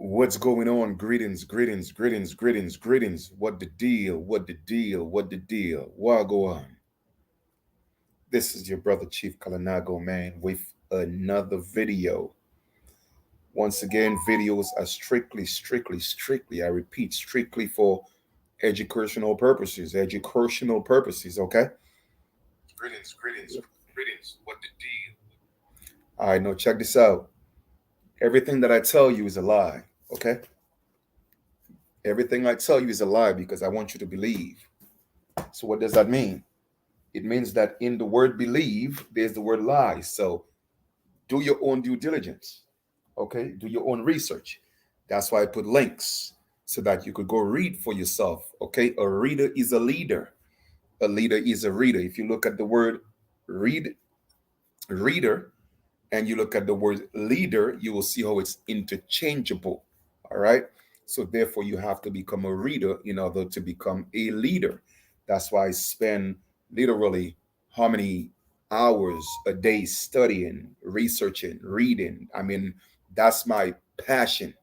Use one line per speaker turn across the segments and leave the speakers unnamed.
What's going on? Greetings, greetings, greetings, greetings, greetings. What the deal? What the deal? What the deal? What go on? This is your brother Chief Kalanago, man, with another video. Once again, videos are strictly, I repeat, strictly for educational purposes. Educational purposes, okay? Greetings, greetings, greetings. What the deal? All right, now check this out. Everything that I tell you is a lie, okay? Everything I tell you is a lie because I want you to believe. So what does that mean? It means that in the word believe, there's the word lie. So do your own due diligence. Okay? Do your own research. That's why I put links so that you could go read for yourself. Okay? A reader is a leader. A leader is a reader. If you look at the word read, reader, and you look at the word leader, you will see how it's interchangeable. All right. So therefore, you have to become a reader in order to become a leader. That's why I spend literally how many hours a day studying, researching, reading. I mean, that's my passion.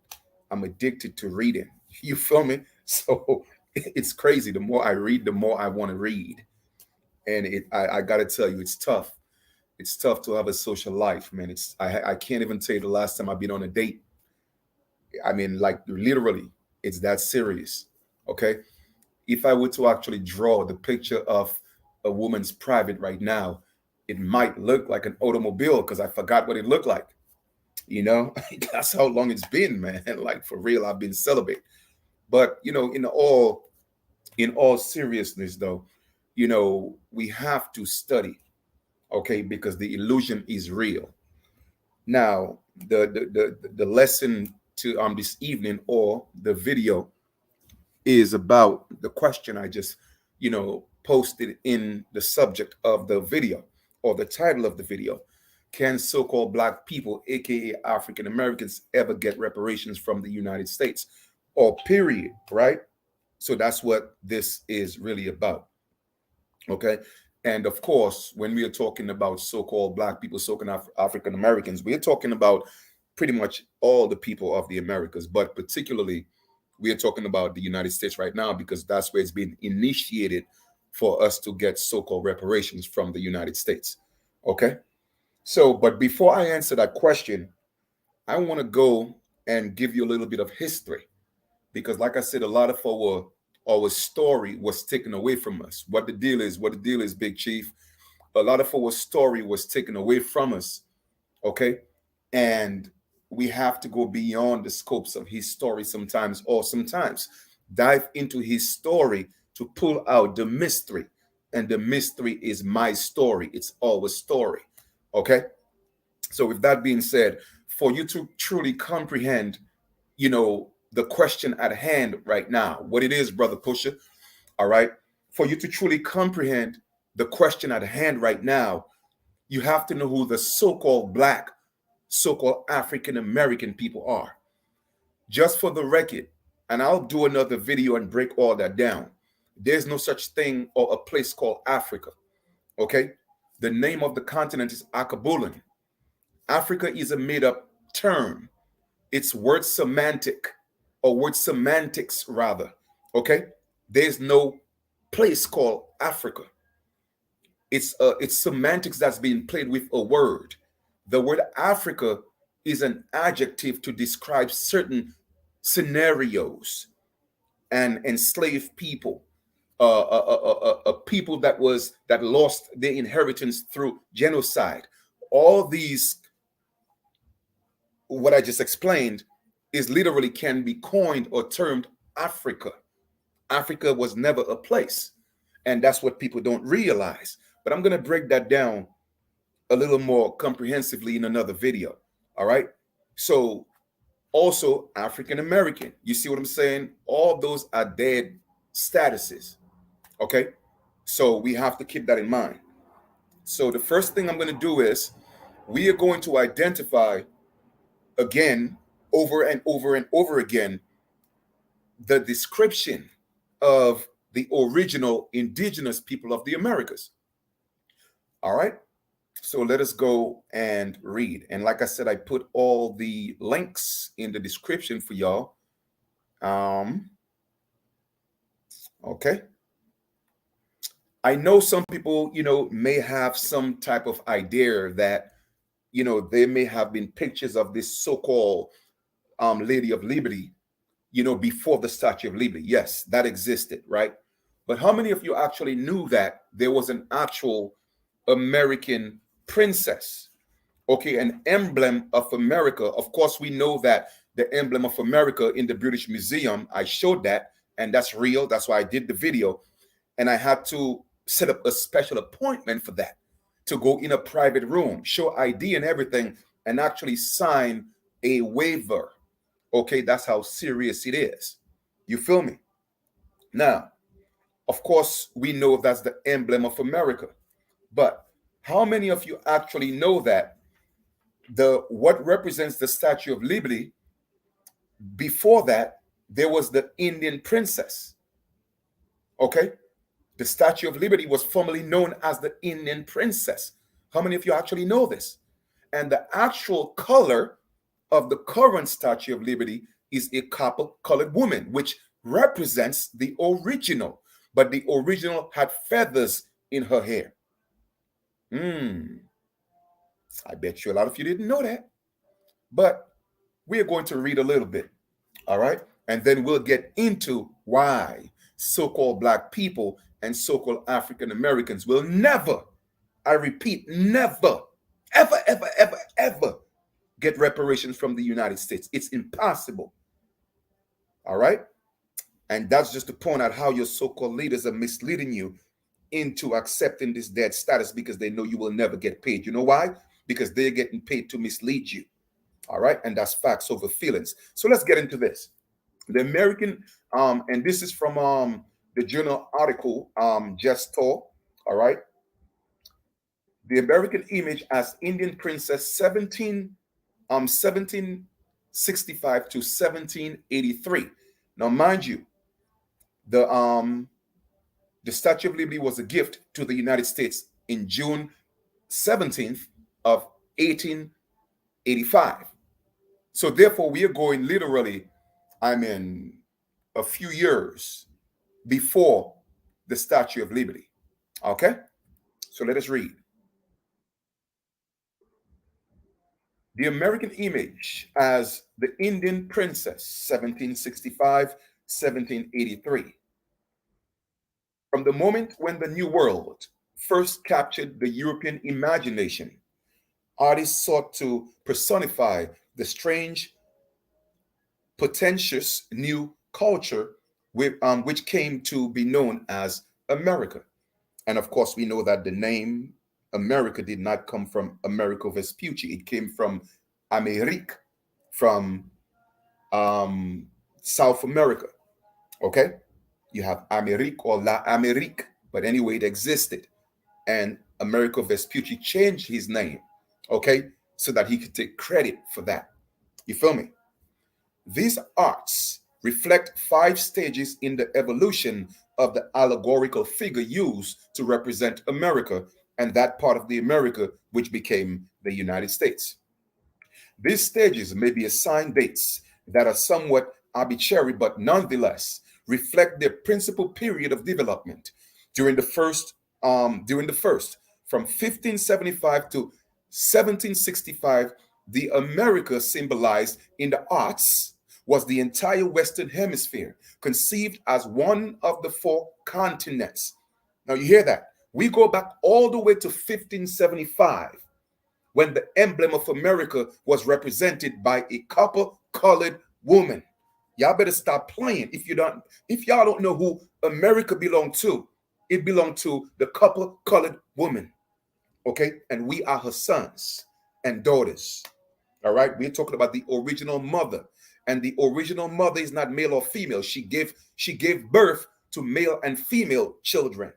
I'm addicted to reading. You feel me? So it's crazy. The more I read, the more I want to read. And I gotta tell you, it's tough. It's tough to have a social life, man. I can't even tell you the last time I've been on a date. I mean, like literally, it's that serious. Okay. If I were to actually draw the picture of a woman's private right now, it might look like an automobile because I forgot what it looked like. You know, that's how long it's been, man. Like for real, I've been celibate. But in all seriousness, though, we have to study, okay, because the illusion is real. Now, the lesson to this evening or the video is about the question I just posted in the subject of the video or the title of the video. Can so-called black people, aka African Americans, ever get reparations from the United States? Or period, right? So that's what this is really about. Okay. And of course, when we are talking about so-called black people, so-called African Americans, we are talking about pretty much all the people of the Americas, but particularly we are talking about the United States right now because that's where it's been initiated for us to get so-called reparations from the United States. Okay. So, but before I answer that question, I want to go and give you a little bit of history because like I said, a lot of our story was taken away from us. What the deal is, Big Chief. A lot of our story was taken away from us. Okay. And we have to go beyond the scopes of his story sometimes, or sometimes dive into his story to pull out the mystery. And the mystery is my story. It's our story. Okay. So with that being said, for you to truly comprehend, the question at hand right now, what it is, brother Pusher, all right, for you to truly comprehend the question at hand right now, you have to know who the so-called black, so-called African American people are. Just for the record, and I'll do another video and break all that down. There's no such thing or a place called Africa. Okay? The name of the continent is Akabulan. Africa is a made-up term. It's word semantic, or word semantics rather. Okay? There's no place called Africa. It's semantics that's being played with a word. The word Africa is an adjective to describe certain scenarios and enslaved people, a people that lost their inheritance through genocide. All these, what I just explained, is literally can be coined or termed Africa. Africa was never a place, and that's what people don't realize. But I'm going to break that down a little more comprehensively in another video. All right. So also African American. You see what I'm saying? All those are dead statuses. Okay. So we have to keep that in mind. So the first thing I'm going to do is we are going to identify again, over and over and over again, the description of the original indigenous people of the Americas. All right. So let us go and read. And like I said, I put all the links in the description for y'all. Okay. I know some people, may have some type of idea that, there may have been pictures of this so-called Lady of Liberty, before the Statue of Liberty. Yes, that existed, right? But how many of you actually knew that there was an actual American princess? Okay, an emblem of America. Of course, we know that the emblem of America in the British Museum, I showed that, and that's real. That's why I did the video. And I had to set up a special appointment for that, to go in a private room, show ID and everything, and actually sign a waiver. Okay, that's how serious it is. You feel me? Now, of course, we know that's the emblem of America. But how many of you actually know that the what represents the Statue of Liberty, before that, there was the Indian princess? Okay? The Statue of Liberty was formerly known as the Indian princess. How many of you actually know this? And the actual color of the current Statue of Liberty is a copper colored woman, which represents the original. But the original had feathers in her hair. I bet you a lot of you didn't know that. But we're going to read a little bit. All right. And then we'll get into why so-called Black people and so-called African Americans will never, I repeat, never, ever, ever, ever, ever get reparations from the United States. It's impossible. All right. And that's just to point out how your so-called leaders are misleading you into accepting this dead status, because they know you will never get paid. You know why? Because they're getting paid to mislead you. All right. And that's facts over feelings. So let's get into this. The American, and this is from the journal article, Just Talk. All right. The American image as Indian princess 1765 to 1783. Now, mind you, the Statue of Liberty was a gift to the United States in June 17th of 1885. So therefore, we are going literally, a few years before the Statue of Liberty. Okay? So let us read. The American image as the Indian princess, 1765, 1783. From the moment when the New World first captured the European imagination, artists sought to personify the strange, pretentious new culture which came to be known as America. And of course, we know that the name America did not come from Americo Vespucci. It came from Amerique, from South America. Okay? You have Amerique or La Amérique, but anyway, it existed. And Americo Vespucci changed his name, okay, so that he could take credit for that. You feel me? These arts reflect 5 stages in the evolution of the allegorical figure used to represent America and that part of the America which became the United States. These stages may be assigned dates that are somewhat arbitrary, but nonetheless reflect their principal period of development. During the first, from 1575 to 1765, the America symbolized in the arts was the entire Western Hemisphere, conceived as one of the 4 continents. Now you hear that? We go back all the way to 1575, when the emblem of America was represented by a copper-colored woman. Y'all better stop playing. If y'all don't know who America belonged to, it belonged to the copper-colored woman. Okay? And we are her sons and daughters. All right? We're talking about the original mother. And the original mother is not male or female. She gave birth to male and female children.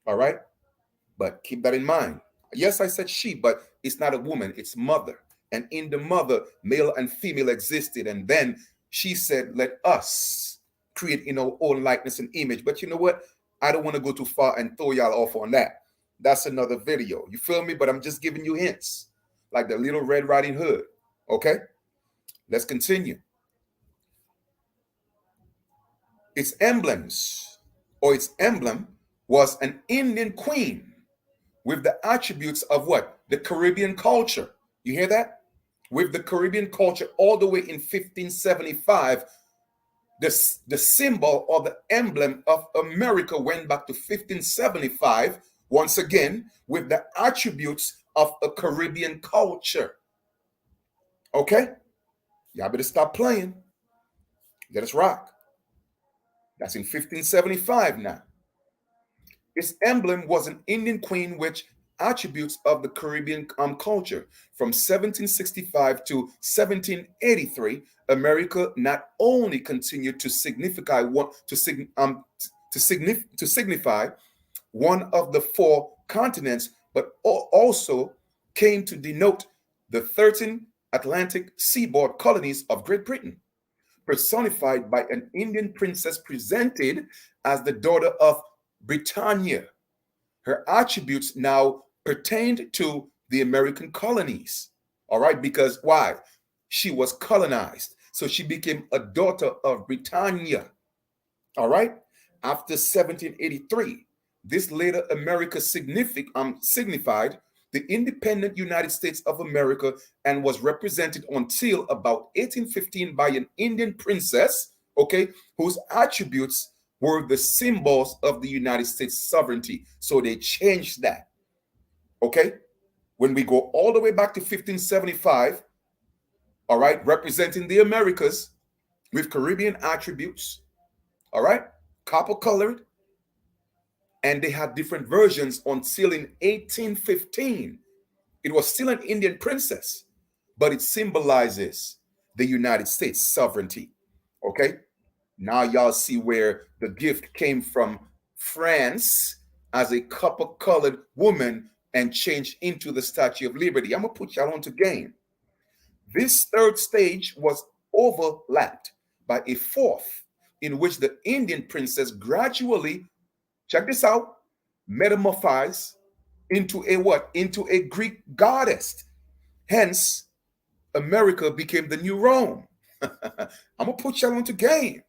All right? But keep that in mind. Yes, I said she, but it's not a woman, it's mother. And in the mother, male and female existed. And then she said, let us create in our own likeness and image. But you know what? I don't want to go too far and throw y'all off on that. That's another video. You feel me? But I'm just giving you hints, like the Little Red Riding Hood. Okay, let's continue. Its emblems, or its emblem, was an Indian queen with the attributes of what? The Caribbean culture. You hear that? With the Caribbean culture all the way in 1575, the symbol or the emblem of America went back to 1575, once again, with the attributes of a Caribbean culture. Okay? Y'all better stop playing. Let us rock. That's in 1575 now. Its emblem was an Indian queen, which attributes of the Caribbean culture. From 1765 to 1783, America not only continued to signify to signify one of the four continents, but also came to denote the 13 Atlantic seaboard colonies of Great Britain, personified by an Indian princess presented as the daughter of Britannia. Her attributes now pertained to the American colonies. All right, because why? She was colonized. So she became a daughter of Britannia. All right. After 1783, this later America signified the independent United States of America and was represented until about 1815 by an Indian princess, okay, whose attributes were the symbols of the United States sovereignty. So they changed that. Okay? When we go all the way back to 1575, all right, representing the Americas with Caribbean attributes, all right, copper colored, and they had different versions until in 1815. It was still an Indian princess, but it symbolizes the United States sovereignty. Okay? Now y'all see where the gift came from France as a copper colored woman and changed into the Statue of Liberty. I'm going to put y'all on to game. This third stage was overlapped by a fourth, in which the Indian princess gradually, check this out, metamorphosed into a what? Into a Greek goddess. Hence, America became the new Rome. I'm going to put y'all on to game.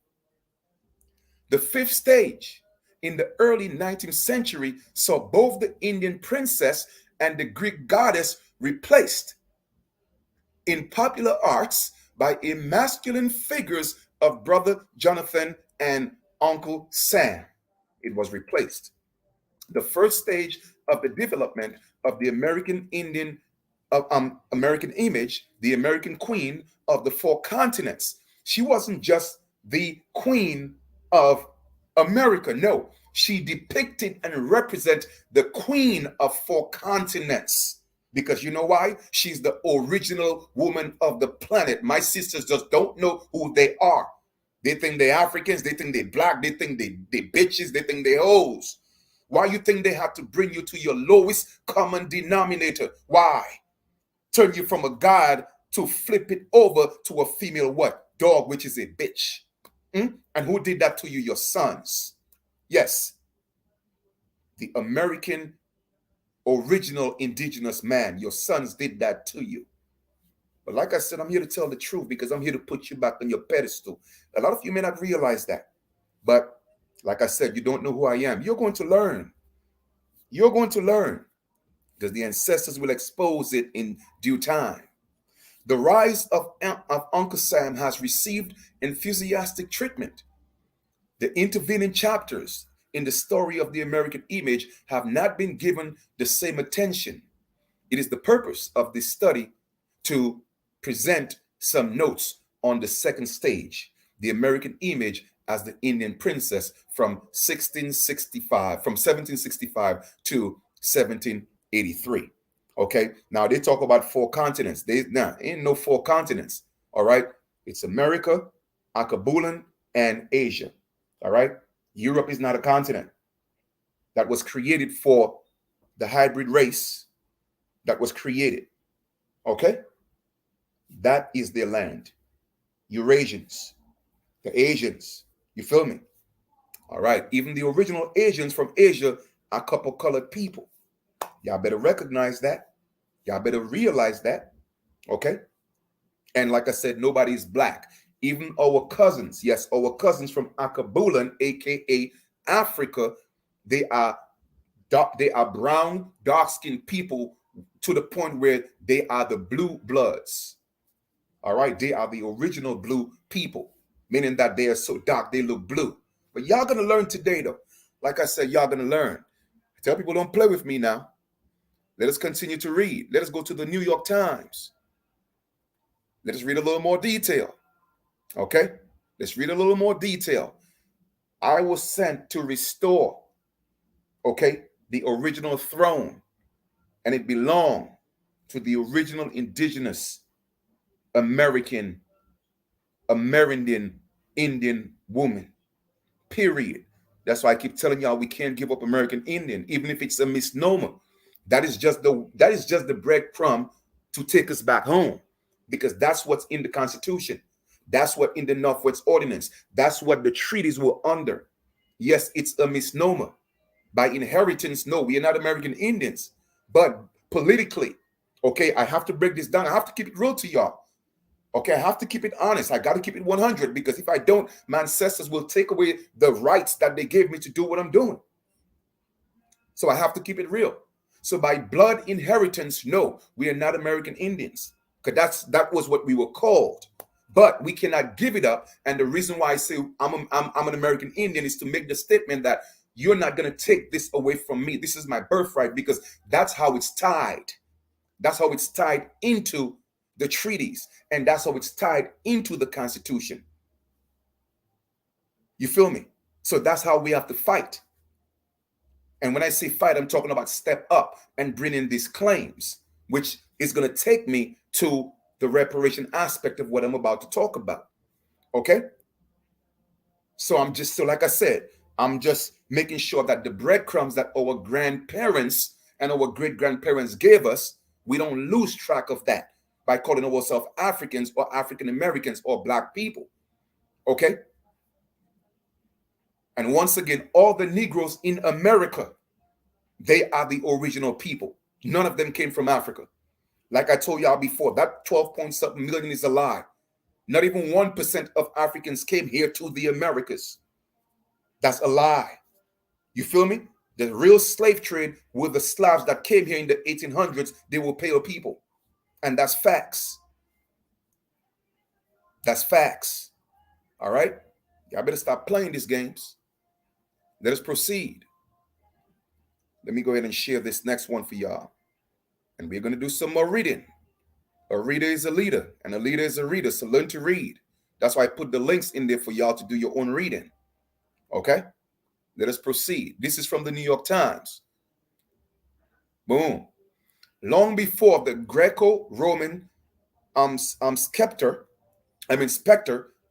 The fifth stage in the early 19th century saw both the Indian princess and the Greek goddess replaced in popular arts by a masculine figures of Brother Jonathan and Uncle Sam. It was replaced. The first stage of the development of the American image, the American queen of the four continents. She wasn't just the queen of America. No, she depicted and represented the queen of four continents. Because you know why? She's the original woman of the planet. My sisters just don't know who they are. They think they're Africans, they think they're black, they think they bitches, they think they're hoes. Why you think they have to bring you to your lowest common denominator? Why? Turn you from a god to flip it over to a female what? Dog, which is a bitch. And who did that to you? Your sons. Yes. The American original indigenous man. Your sons did that to you. But like I said, I'm here to tell the truth because I'm here to put you back on your pedestal. A lot of you may not realize that. But like I said, you don't know who I am. You're going to learn. You're going to learn because the ancestors will expose it in due time. The rise of Uncle Sam has received enthusiastic treatment. The intervening chapters in the story of the American image have not been given the same attention. It is the purpose of this study to present some notes on the second stage, the American image as the Indian princess from 1765 to 1783. Okay, now they talk about four continents. Ain't no four continents. All right, it's America, Akabulan, and Asia. All right, Europe is not a continent. That was created for the hybrid race that was created. Okay, that is their land. Eurasians, the Asians. You feel me? All right, even the original Asians from Asia are copper colored people. Y'all better recognize that. Y'all better realize that. Okay. And like I said, nobody's black. Even our cousins, yes, our cousins from Akabulan, aka Africa, they are dark, they are brown, dark-skinned people to the point where they are the blue bloods. All right, they are the original blue people, meaning that they are so dark they look blue. But y'all gonna learn today, though. Like I said, y'all gonna learn. I tell people, don't play with me now. Let us continue to read. Let us go to the New York Times. Let us read a little more detail. Okay? Let's read a little more detail. I was sent to restore, okay, the original throne, and it belonged to the original indigenous American, Amerindian Indian woman. Period. That's why I keep telling y'all we can't give up American Indian, even if it's a misnomer. That is just the breadcrumb to take us back home, because that's what's in the Constitution. That's what in the Northwest Ordinance. That's what the treaties were under. Yes, it's a misnomer. By inheritance, no, we are not American Indians. But politically, okay, I have to break this down. I have to keep it real to y'all. Okay, I have to keep it honest. I got to keep it 100, because if I don't, my ancestors will take away the rights that they gave me to do what I'm doing. So I have to keep it real. So by blood inheritance, no, we are not American Indians, because that was what we were called. But we cannot give it up. And the reason why I say I'm an American Indian is to make the statement that you're not going to take this away from me. This is my birthright, because that's how it's tied. That's how it's tied into the treaties, and that's how it's tied into the Constitution. You feel me? So that's how we have to fight. And when I say fight, I'm talking about step up and bring in these claims, which is going to take me to the reparation aspect of what I'm about to talk about. Okay? So like I said, I'm just making sure that the breadcrumbs that our grandparents and our great grandparents gave us, we don't lose track of that by calling ourselves Africans or African Americans or black people. Okay? And once again, all the Negroes in America, they are the original people. None of them came from Africa. Like I told y'all before, that 12 point something million is a lie. Not even 1% of Africans came here to the Americas. That's a lie. You feel me? The real slave trade were the Slavs that came here in the 1800s. They were pale people. And that's facts. That's facts. All right? Y'all better stop playing these games. Let us proceed. Let me go ahead and share this next one for y'all. And we're going to do some more reading. A reader is a leader, and a leader is a reader. So learn to read. That's why I put the links in there for y'all to do your own reading. Okay? Let us proceed. This is from the New York Times. Boom. Long before the Greco-Roman specter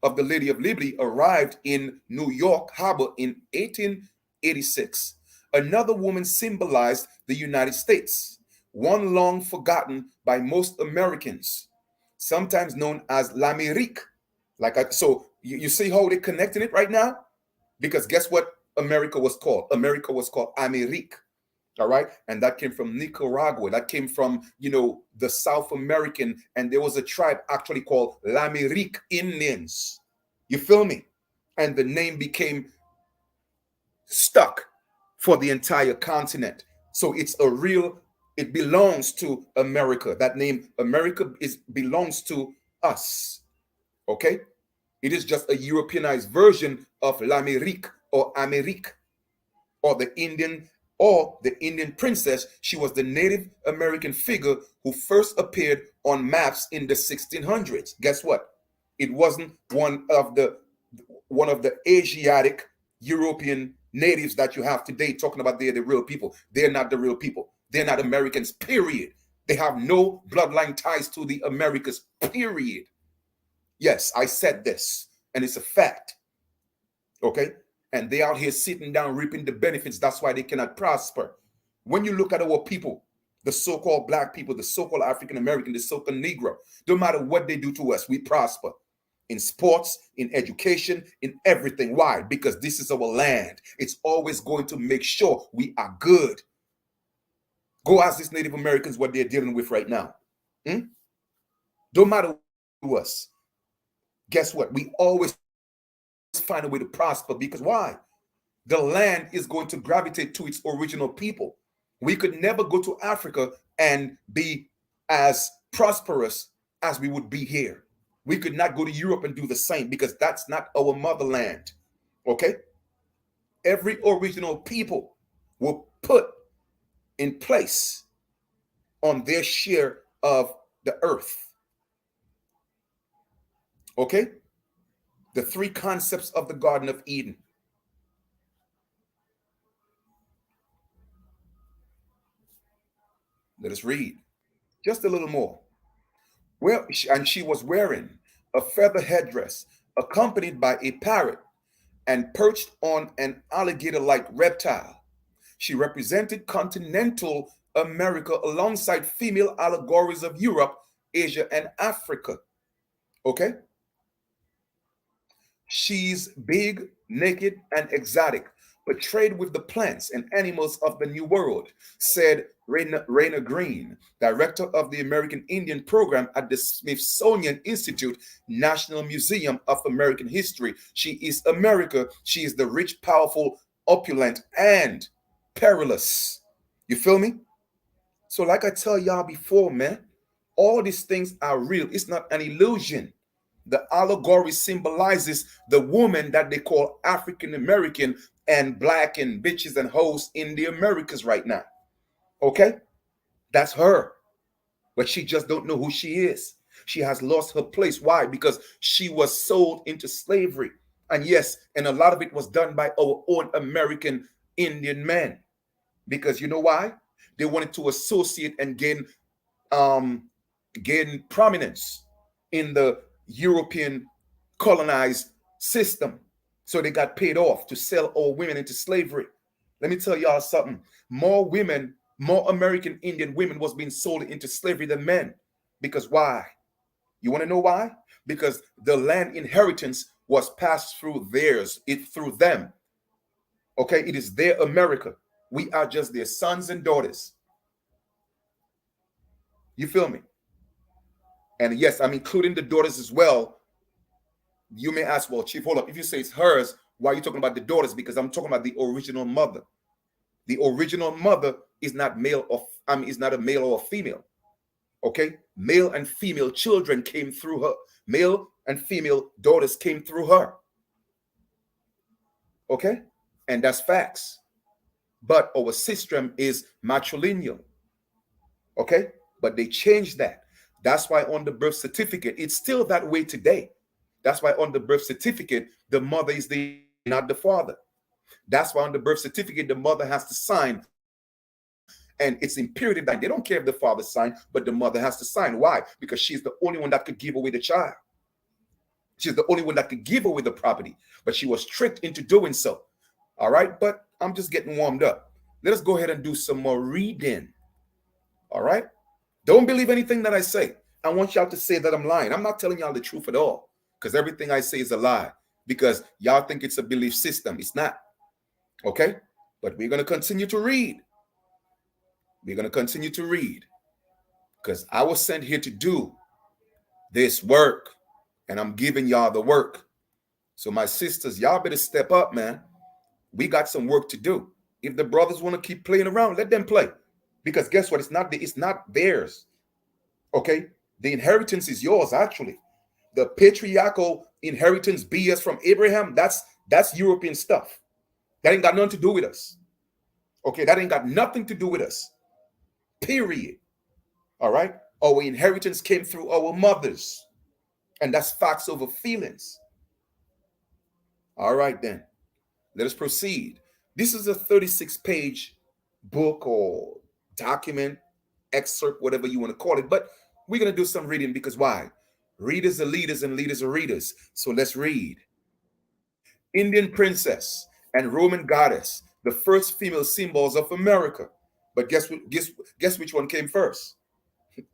of the Lady of Liberty arrived in New York Harbor in 1886, another woman symbolized the United States, one long forgotten by most Americans, sometimes known as l'Amérique. So you see how they're connecting it right now? Because guess what America was called? America was called Amérique. All right. And that came from Nicaragua. That came from, the South American. And there was a tribe actually called l'Amérique Indians. You feel me? And the name became stuck for the entire continent. So it belongs to America. That name, America, belongs to us. Okay? It is just a Europeanized version of l'Amérique or Amérique, or the Indian princess. She was the Native American figure who first appeared on maps in the 1600s. Guess what? It wasn't one of the Asiatic European natives that you have today talking about they're the real people. They're not the real people. They're not Americans, period. They have no bloodline ties to the Americas, period. Yes, I said this, and it's a fact. Okay? And they out here sitting down reaping the benefits. That's why they cannot prosper. When you look at our people, the so-called black people, the so-called African American, the so-called Negro, no matter what they do to us, we prosper. In sports, in education, in everything. Why? Because this is our land. It's always going to make sure we are good. Go ask these Native Americans what they're dealing with right now. Hmm? Don't matter to us. Guess what? We always find a way to prosper because why? The land is going to gravitate to its original people. We could never go to Africa and be as prosperous as we would be here. We could not go to Europe and do the same because that's not our motherland. Okay? Every original people were put in place on their share of the earth. Okay? The three concepts of the Garden of Eden. Let us read just a little more. Well, and she was wearing a feather headdress, accompanied by a parrot, and perched on an alligator like reptile. She represented continental America alongside female allegories of Europe, Asia, and Africa. Okay? She's big, naked, and exotic, portrayed with the plants and animals of the New World, said Raina Green, director of the American Indian Program at the Smithsonian Institute, National Museum of American History. She is America. She is the rich, powerful, opulent, and perilous. You feel me? So, like I tell y'all before, man, all these things are real. It's not an illusion. The allegory symbolizes the woman that they call African American and black and bitches and hoes in the Americas right now. Okay? That's her. But she just don't know who she is. She has lost her place. Why? Because she was sold into slavery. And yes, and a lot of it was done by our own American Indian men. Because you know why? They wanted to associate and um, gain prominence in the European colonized system. So they got paid off to sell all women into slavery. Let me tell y'all something. More women, more American Indian women was being sold into slavery than men. Because why? You want to know why? Because the land inheritance was passed through through them. Okay, it is their America. We are just their sons and daughters. You feel me? And yes, I'm including the daughters as well. You may ask, well, Chief, hold up. If you say it's hers, why are you talking about the daughters? Because I'm talking about the original mother. The original mother is not is not a male or a female. Okay? Male and female children came through her. Male and female daughters came through her. Okay? And that's facts. But our system is matrilineal. Okay? But they changed that. That's why on the birth certificate, it's still that way today. That's why on the birth certificate, the mother is not the father. That's why on the birth certificate, the mother has to sign. And it's imperative that they don't care if the father signed, but the mother has to sign. Why? Because she's the only one that could give away the child. She's the only one that could give away the property. But she was tricked into doing so. All right? But I'm just getting warmed up. Let us go ahead and do some more reading. All right? Don't believe anything that I say. I want y'all to say that I'm lying. I'm not telling y'all the truth at all. Because everything I say is a lie. Because y'all think it's a belief system. It's not. Okay? But we're going to continue to read. We're going to continue to read. Because I was sent here to do this work. And I'm giving y'all the work. So my sisters, y'all better step up, man. We got some work to do. If the brothers want to keep playing around, let them play. Because guess what? It's not theirs. Okay? The inheritance is yours, actually. The patriarchal inheritance BS from Abraham, that's European stuff. That ain't got nothing to do with us. Okay, that ain't got nothing to do with us. Period. All right? Our inheritance came through our mothers. And that's facts over feelings. All right, then. Let us proceed. This is a 36-page book or document, excerpt, whatever you want to call it. But we're going to do some reading because why? Readers are leaders and leaders are readers. So let's read. Indian princess and Roman goddess, the first female symbols of America. But guess which one came first?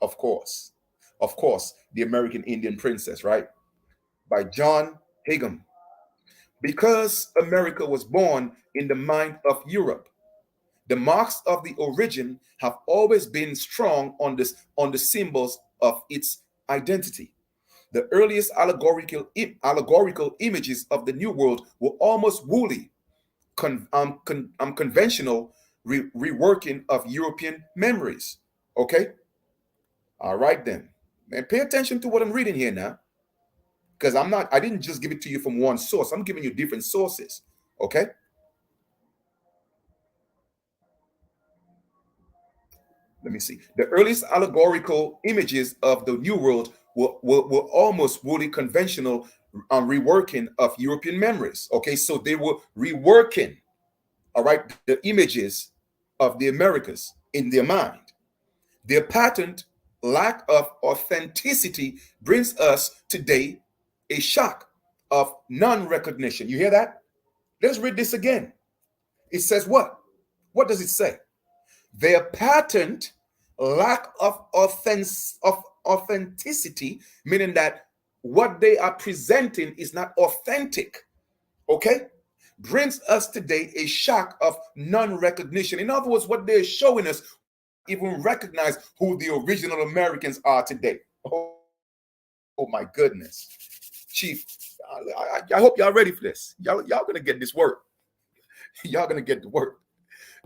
Of course. Of course, the American Indian princess, right? By John Higham. Because America was born in the mind of Europe, The marks of the origin have always been strong on the symbols of its identity. The earliest allegorical images of the New World were almost woolly, conventional reworking of European memories. Okay, all right then, and pay attention to what I'm reading here now, because I didn't just give it to you from one source. I'm giving you different sources. Okay, let me see. The earliest allegorical images of the New World were almost woolly, conventional reworking of European memories. Okay, so they were reworking, all right, the images of the Americas in their mind. Their patent lack of authenticity brings us today a shock of non recognition. You hear that? Let's read this again. It says what? What does it say? Their patent lack of authenticity, meaning that what they are presenting is not authentic. Okay, brings us today a shock of non-recognition. In other words, what they're showing us, even recognize who the original Americans are today. Oh my goodness, Chief. I hope y'all ready for this. Y'all gonna get this work. Y'all gonna get the work.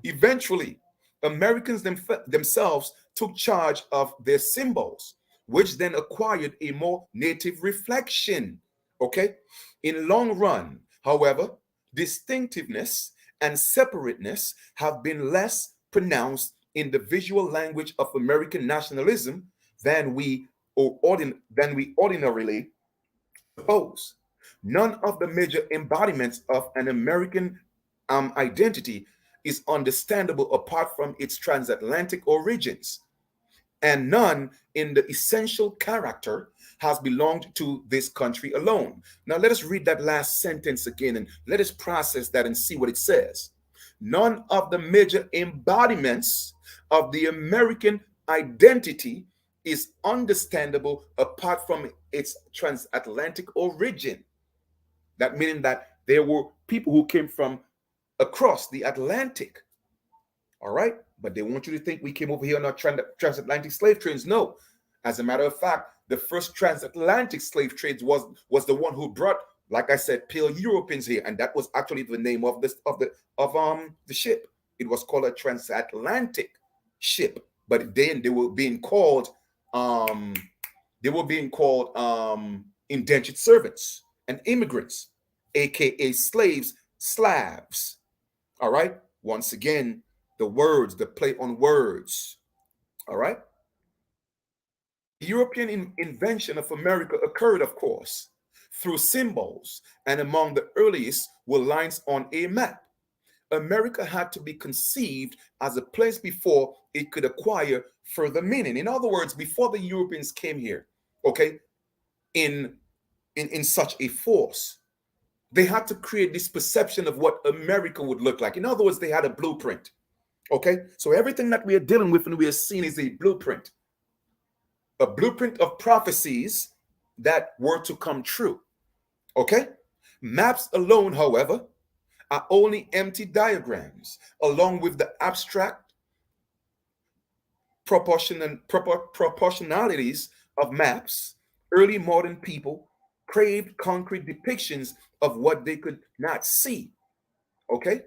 Eventually, Americans themselves took charge of their symbols, which then acquired a more native reflection. Okay? In long run, however, distinctiveness and separateness have been less pronounced in the visual language of American nationalism than than we ordinarily suppose. None of the major embodiments of an American identity is understandable apart from its transatlantic origins, and none in the essential character has belonged to this country alone. Now, let us read that last sentence again and let us process that and see what it says. None of the major embodiments of the American identity is understandable apart from its transatlantic origin. That meaning that there were people who came from across the Atlantic. All right. But they want you to think we came over here on our transatlantic slave trades. No. As a matter of fact, the first transatlantic slave trades was the one who brought, like I said, pale Europeans here. And that was actually the name of the ship. It was called a transatlantic ship. But then um they were being called indentured servants and immigrants, aka slaves, Slavs. All right. Once again, the words, the play on words. All right. The European invention of America occurred, of course, through symbols, and among the earliest were lines on a map. America had to be conceived as a place before it could acquire further meaning. In other words, before the Europeans came here, okay, in in such a force, they had to create this perception of what America would look like. In other words, they had a blueprint. Okay, so everything that we are dealing with and we are seeing is a blueprint of prophecies that were to come true. Okay, maps alone, however, are only empty diagrams, along with the abstract proportionalities of maps. Early modern people craved concrete depictions of what they could not see. Okay,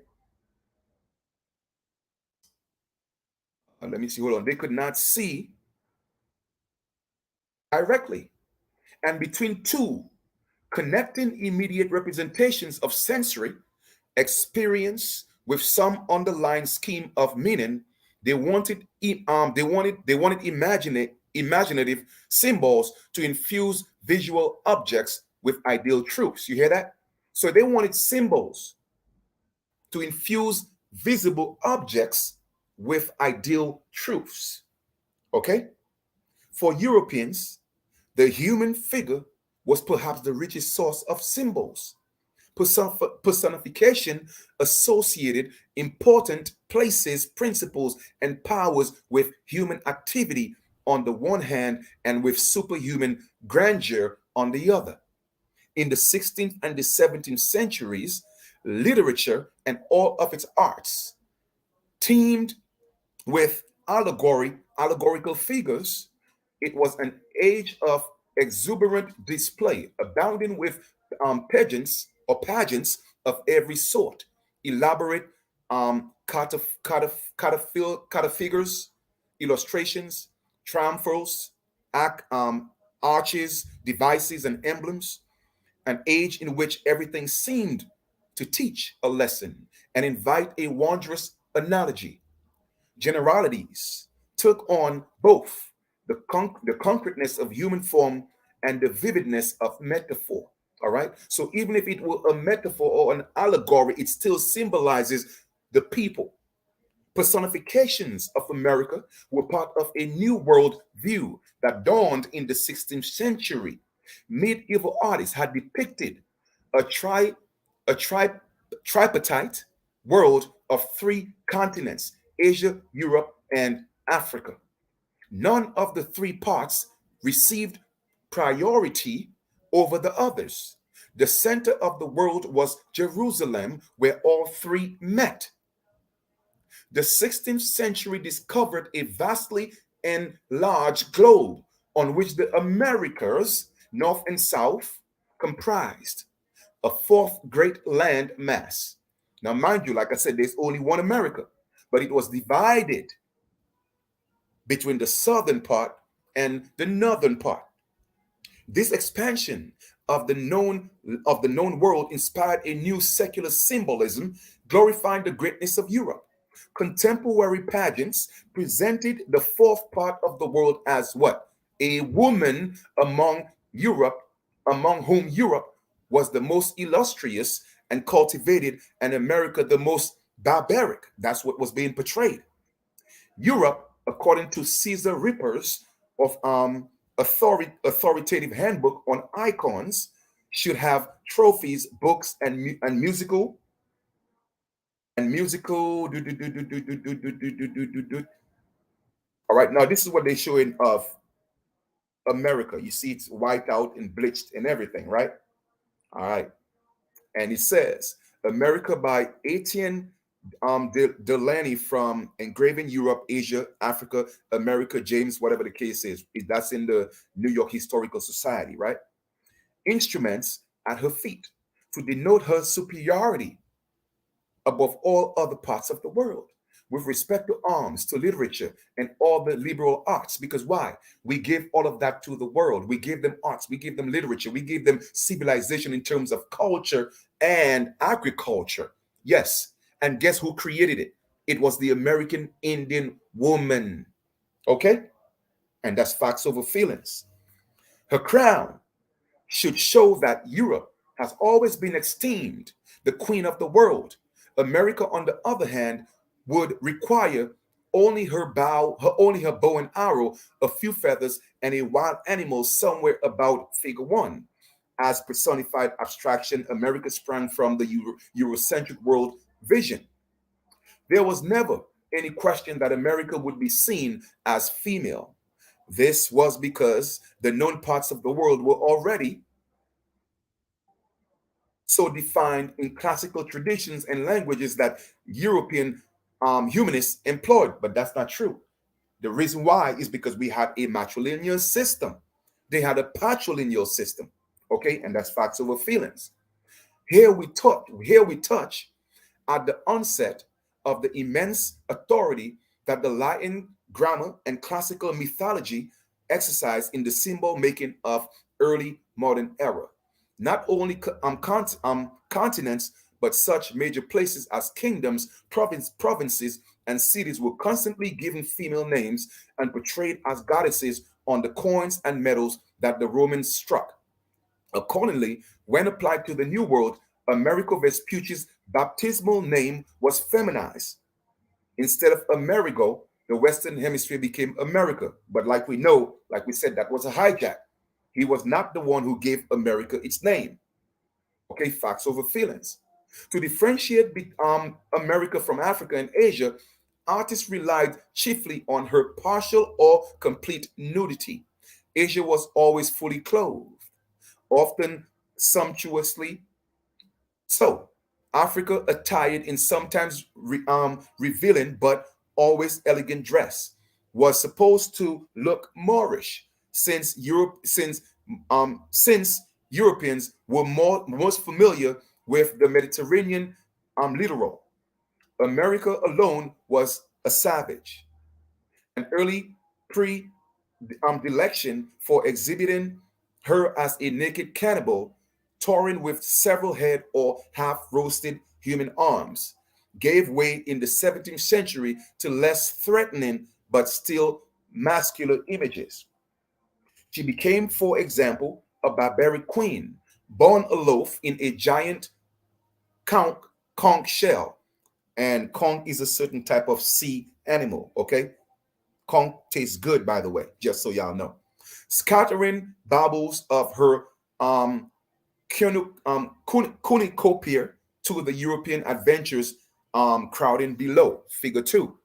let me see. Hold on. They could not see directly, and between two connecting immediate representations of sensory experience with some underlying scheme of meaning, they wanted imaginative symbols to infuse visual objects with ideal truths. You hear that? So they wanted symbols to infuse visible objects with ideal truths. Okay? For Europeans, the human figure was perhaps the richest source of symbols. Personification associated important places, principles, and powers with human activity on the one hand and with superhuman grandeur on the other. In the 16th and the 17th centuries, literature and all of its arts teamed with allegorical figures. It was an age of exuberant display, abounding with pageants of every sort, elaborate catafigures, illustrations, triumphals, arches, devices, and emblems. An age in which everything seemed to teach a lesson and invite a wondrous analogy. Generalities took on both the concreteness of human form and the vividness of metaphor. All right. So even if it were a metaphor or an allegory, it still symbolizes the people. Personifications of America were part of a new world view that dawned in the 16th century. Medieval artists had depicted a a tri, tripartite world of three continents: Asia, Europe, and Africa. None of the three parts received priority over the others. The center of the world was Jerusalem, where all three met. The 16th century discovered a vastly enlarged globe on which the Americas, North and South, comprised a fourth great land mass. Now, mind you, like I said, there's only one America, but it was divided between the southern part and the northern part. This expansion of the known world inspired a new secular symbolism, glorifying the greatness of Europe. Contemporary pageants presented the fourth part of the world as what? A woman among whom Europe was the most illustrious and cultivated, and America the most barbaric. That's what was being portrayed. Europe, according to Caesar Rippers of authoritative handbook on icons, should have trophies, books, and musical. All right, now this is what they're showing of America. You see, it's wiped out and bleached and everything, right? All right, and it says America by Etienne Delaney from Engraving Europe, Asia, Africa, America, James, whatever the case is. That's in the New York Historical Society, right? Instruments at her feet to denote her superiority above all other parts of the world with respect to arms, to literature, and all the liberal arts. Because why? We give all of that to the world. We give them arts, we give them literature, we give them civilization in terms of culture and agriculture. Yes. And guess who created it? It was the American Indian woman. Okay? And that's facts over feelings. Her crown should show that Europe has always been esteemed the queen of the world. America, on the other hand, would require only her bow and arrow, a few feathers, and a wild animal somewhere about figure one. As personified abstraction, America sprang from the Eurocentric world vision. There was never any question that America would be seen as female. This was because the known parts of the world were already so defined in classical traditions and languages that European humanists employed, but that's not true. The reason why is because we had a matrilineal system. They had a patrilineal system, okay, and that's facts over feelings. Here we touch at the onset of the immense authority that the Latin grammar and classical mythology exercised in the symbol making of early modern era. Not only continents, but such major places as kingdoms, provinces, and cities were constantly given female names and portrayed as goddesses on the coins and medals that the Romans struck. Accordingly, when applied to the New World, Amerigo Vespucci's baptismal name was feminized. Instead of Amerigo, the Western Hemisphere became America. But like we know, like we said, that was a hijack. He was not the one who gave America its name. Okay, facts over feelings. To differentiate America from Africa and Asia, artists relied chiefly on her partial or complete nudity. Asia was always fully clothed, often sumptuously so. Africa attired in sometimes revealing but always elegant dress, was supposed to look Moorish, since Europeans were most familiar with the Mediterranean littoral. America alone was a savage. An early pre delection for exhibiting her as a naked cannibal, touring with several head or half roasted human arms, gave way in the 17th century to less threatening but still masculine images. She became, for example, a barbaric queen, born aloft in a giant conch, conch shell. And conch is a certain type of sea animal, okay? Conch tastes good, by the way, just so y'all know. Scattering baubles of her cornucopia to the European adventurers crowding below. Figure 2.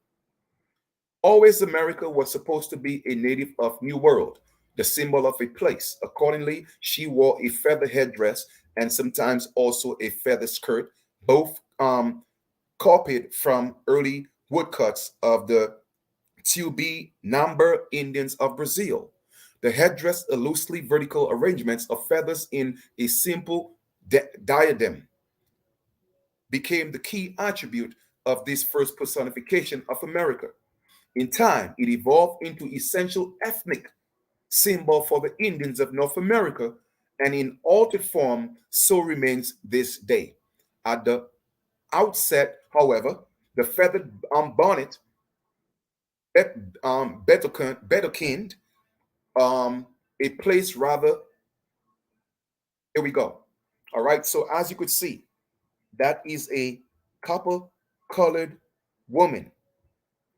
Always America was supposed to be a native of New World, the symbol of a place. Accordingly, she wore a feather headdress and sometimes also a feather skirt, both copied from early woodcuts of the Tupi Namber Indians of Brazil. The headdress, a loosely vertical arrangements of feathers in a simple diadem, became the key attribute of this first personification of America. In time, it evolved into essential ethnic symbol for the Indians of North America, and in altered form, so remains this day. At the outset, however, the feathered bonnet betterkind a place rather. Here we go. All right. So as you could see, that is a copper colored woman.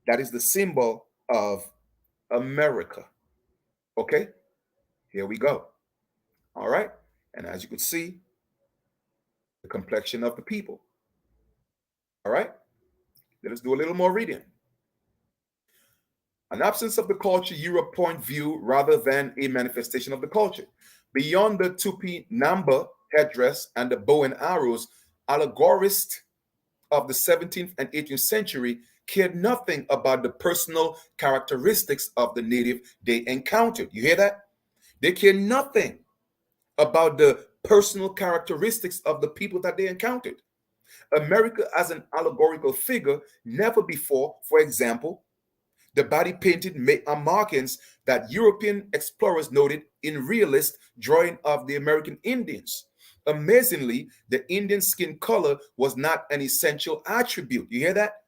That is the symbol of America. Okay. Here we go. All right. And as you could see, the complexion of the people. All right. Let us do a little more reading. An absence of the culture Europe point view rather than a manifestation of the culture. Beyond the tupi namba headdress and the bow and arrows, allegorists of the 17th and 18th century cared nothing about the personal characteristics of the native they encountered. You hear that? They cared nothing about the personal characteristics of the people that they encountered. America as an allegorical figure, never before, for example, the body painted markings that European explorers noted in realist drawing of the American Indians. Amazingly, the Indian skin color was not an essential attribute. You hear that?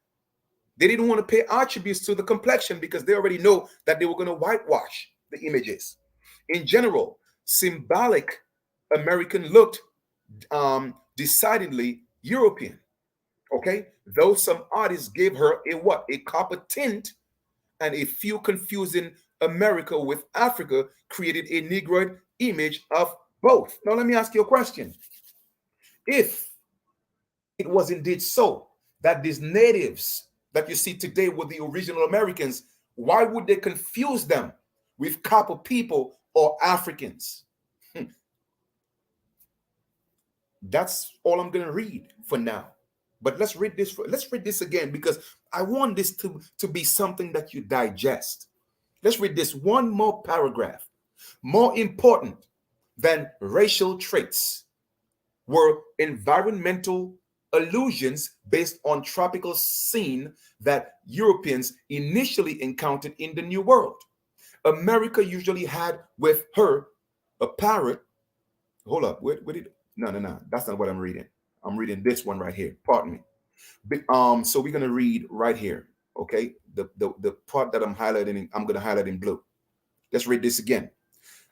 They didn't want to pay attributes to the complexion because they already know that they were going to whitewash the images. In general, symbolic American looked decidedly European. Okay, though some artists gave her a what? A copper tint, and a few confusing America with Africa created a Negroid image of both. Now, let me ask you a question. If it was indeed so that these natives that you see today were the original Americans, why would they confuse them with copper people or Africans? That's all I'm going to read for now. But let's read this. Let's read this again because I want this to be something that you digest. Let's read this one more paragraph. More important than racial traits were environmental allusions based on tropical scene that Europeans initially encountered in the New World. America usually had with her a parrot. Hold up, where did no, that's not what I'm reading. I'm reading this one right here. Pardon me. So we're gonna read right here. Okay, the part that I'm gonna highlight in blue. Let's read this again.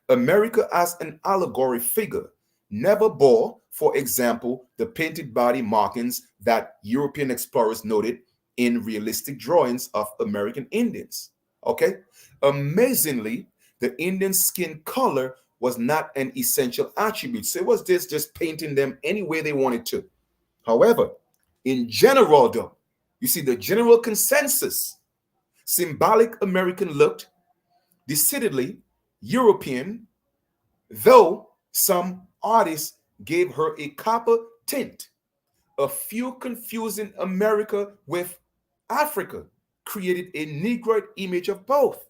America as an allegory figure never bore, for example, the painted body markings that European explorers noted in realistic drawings of American Indians. Okay, amazingly, the Indian skin color was not an essential attribute. So it was just painting them any way they wanted to. However, in general, though, you see the general consensus, symbolic American looked decidedly European, though some artists gave her a copper tint. A few confusing America with Africa created a Negroid image of both.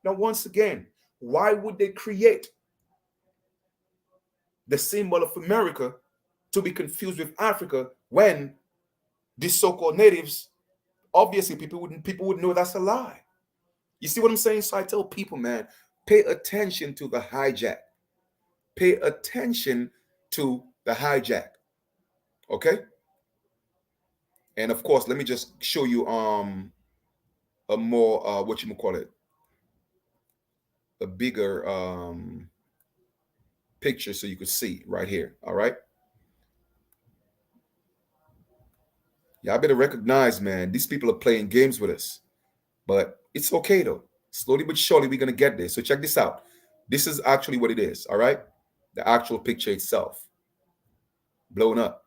Now, once again, why would they create the symbol of America to be confused with Africa when these so-called natives, obviously people would know that's a lie. You see what I'm saying? So I tell people, man, pay attention to the hijack. Pay attention to the hijack. Okay? And of course, let me just show you a more what you call it, a bigger picture so you could see right here. All right. Y'all better recognize, man, these people are playing games with us. But it's okay though. Slowly but surely, we're gonna get there. So check this out. This is actually what it is. All right. The actual picture itself. Blown up.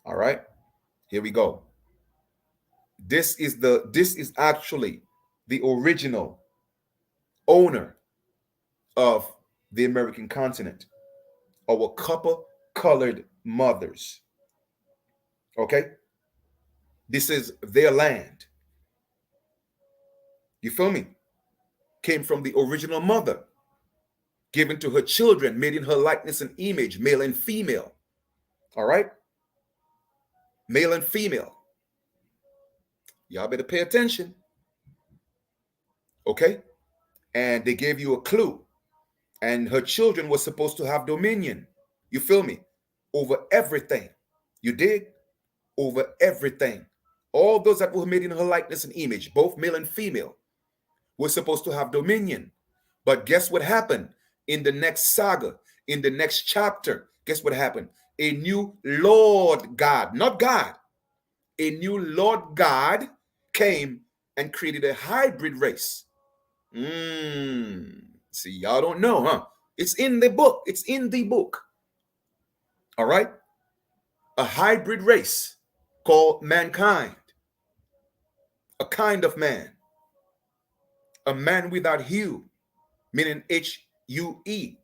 All right. Here we go. This is actually the original owner of the American continent. Our copper colored mothers. Okay. This is their land. You feel me? Came from the original mother, given to her children, made in her likeness and image, male and female. All right? Male and female. Y'all better pay attention. Okay? And they gave you a clue. And her children were supposed to have dominion. You feel me? Over everything. You dig? Over everything. All those that were made in her likeness and image, both male and female, were supposed to have dominion. But guess what happened? In the next saga, in the next chapter, guess what happened? A new Lord God, not God, a new Lord God came and created a hybrid race. See, y'all don't know, huh? It's in the book. It's in the book. All right? A hybrid race called mankind. A kind of man. A man without hue, meaning H-U-E.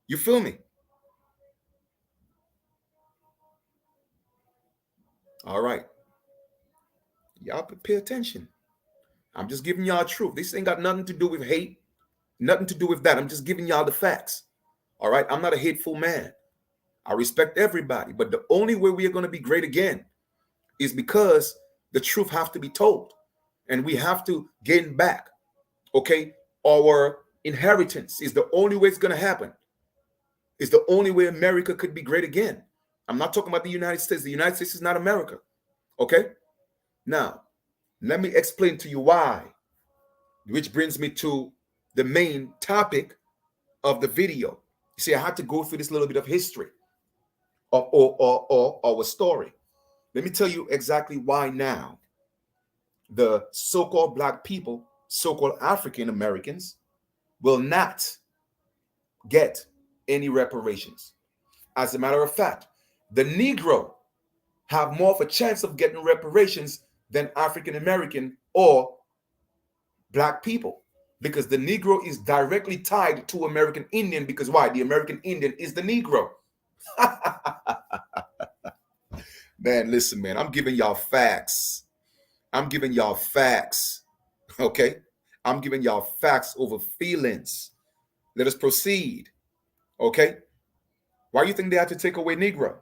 You feel me? All right. Y'all pay attention. I'm just giving y'all truth. This ain't got nothing to do with hate, nothing to do with that. I'm just giving y'all the facts. All right. I'm not a hateful man. I respect everybody. But the only way we are going to be great again is because the truth have to be told. And we have to gain back. Okay. Our inheritance is the only way it's going to happen. It's the only way America could be great again. I'm not talking about the United States. The United States is not America. Okay. Now, let me explain to you why, which brings me to the main topic of the video. You see, I had to go through this little bit of history or our story. Let me tell you exactly why now the so-called Black people, so-called African Americans, will not get any reparations. As a matter of fact, the Negro have more of a chance of getting reparations than African American or Black people, because the Negro is directly tied to American Indian. Because why? The American Indian is the Negro. Man, listen, man, I'm giving y'all facts. I'm giving y'all facts. Okay? I'm giving y'all facts over feelings. Let us proceed. Okay? Why do you think they had to take away Negro?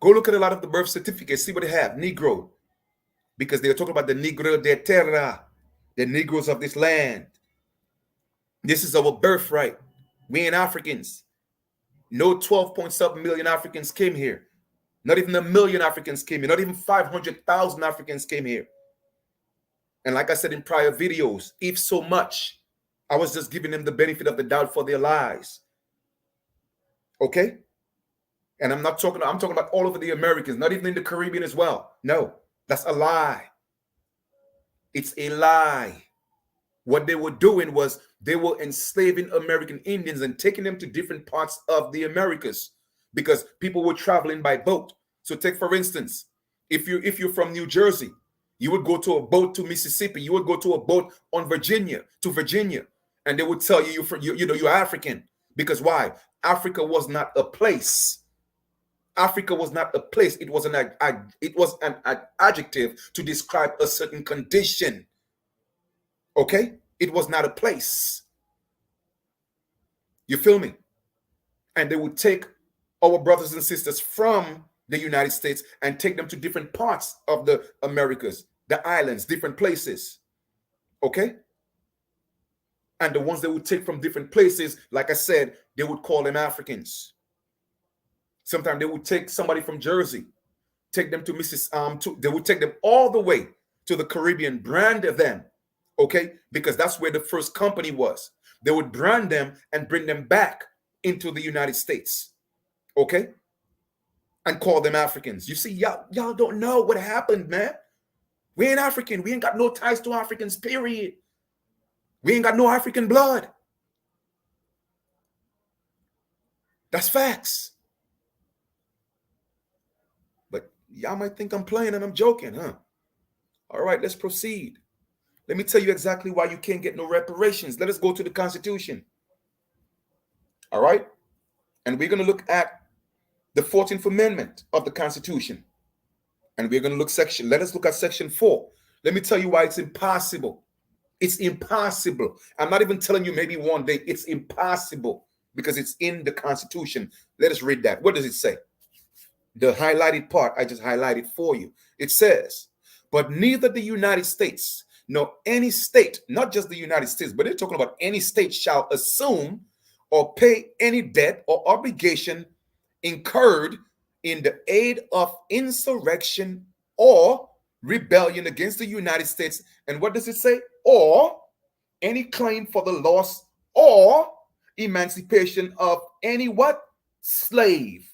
Go look at a lot of the birth certificates, see what they have. Negro. Because they are talking about the Negro de Terra, the Negroes of this land. This is our birthright. We ain't Africans. No 12.7 million Africans came here. Not even 1 million Africans came here. Not even 500,000 Africans came here. And like I said in prior videos, if so much, I was just giving them the benefit of the doubt for their lies. Okay? And I'm talking about all over the Americas, not even in the Caribbean as well. No, that's a lie. It's a lie. What they were doing was they were enslaving American Indians and taking them to different parts of the Americas because people were traveling by boat. So take, for instance, if you're from New Jersey, you would go to a boat to Mississippi. You would go to a boat on Virginia, and they would tell you you're African. Because why? Africa was not a place. Africa was not a place. It was an adjective to describe a certain condition. Okay? It was not a place. You feel me? And they would take our brothers and sisters from the United States and take them to different parts of the Americas, the islands, different places. Okay? And the ones they would take from different places, like I said, they would call them Africans. Sometimes they would take somebody from Jersey, take them to they would take them all the way to the Caribbean, brand them, okay? Because that's where the first company was. They would brand them and bring them back into the United States, okay? And call them Africans. You see, y'all don't know what happened, man. We ain't African. We ain't got no ties to Africans, period. We ain't got no African blood. That's facts. But y'all might think I'm playing and I'm joking, huh? All right, let's proceed. Let me tell you exactly why you can't get no reparations. Let us go to the Constitution. All right? And we're going to look at the 14th Amendment of the Constitution. And we're going to let us look at section 4. Let me tell you why it's impossible. It's impossible. I'm not even telling you maybe one day. It's impossible because it's in the Constitution. Let us read that. What does it say? The highlighted part I just highlighted for you. It says, but neither the United States nor any state, not just the United States, but they're talking about any state shall assume or pay any debt or obligation incurred in the aid of insurrection or rebellion against the United States. And what does it say? Or any claim for the loss or emancipation of any what? Slave.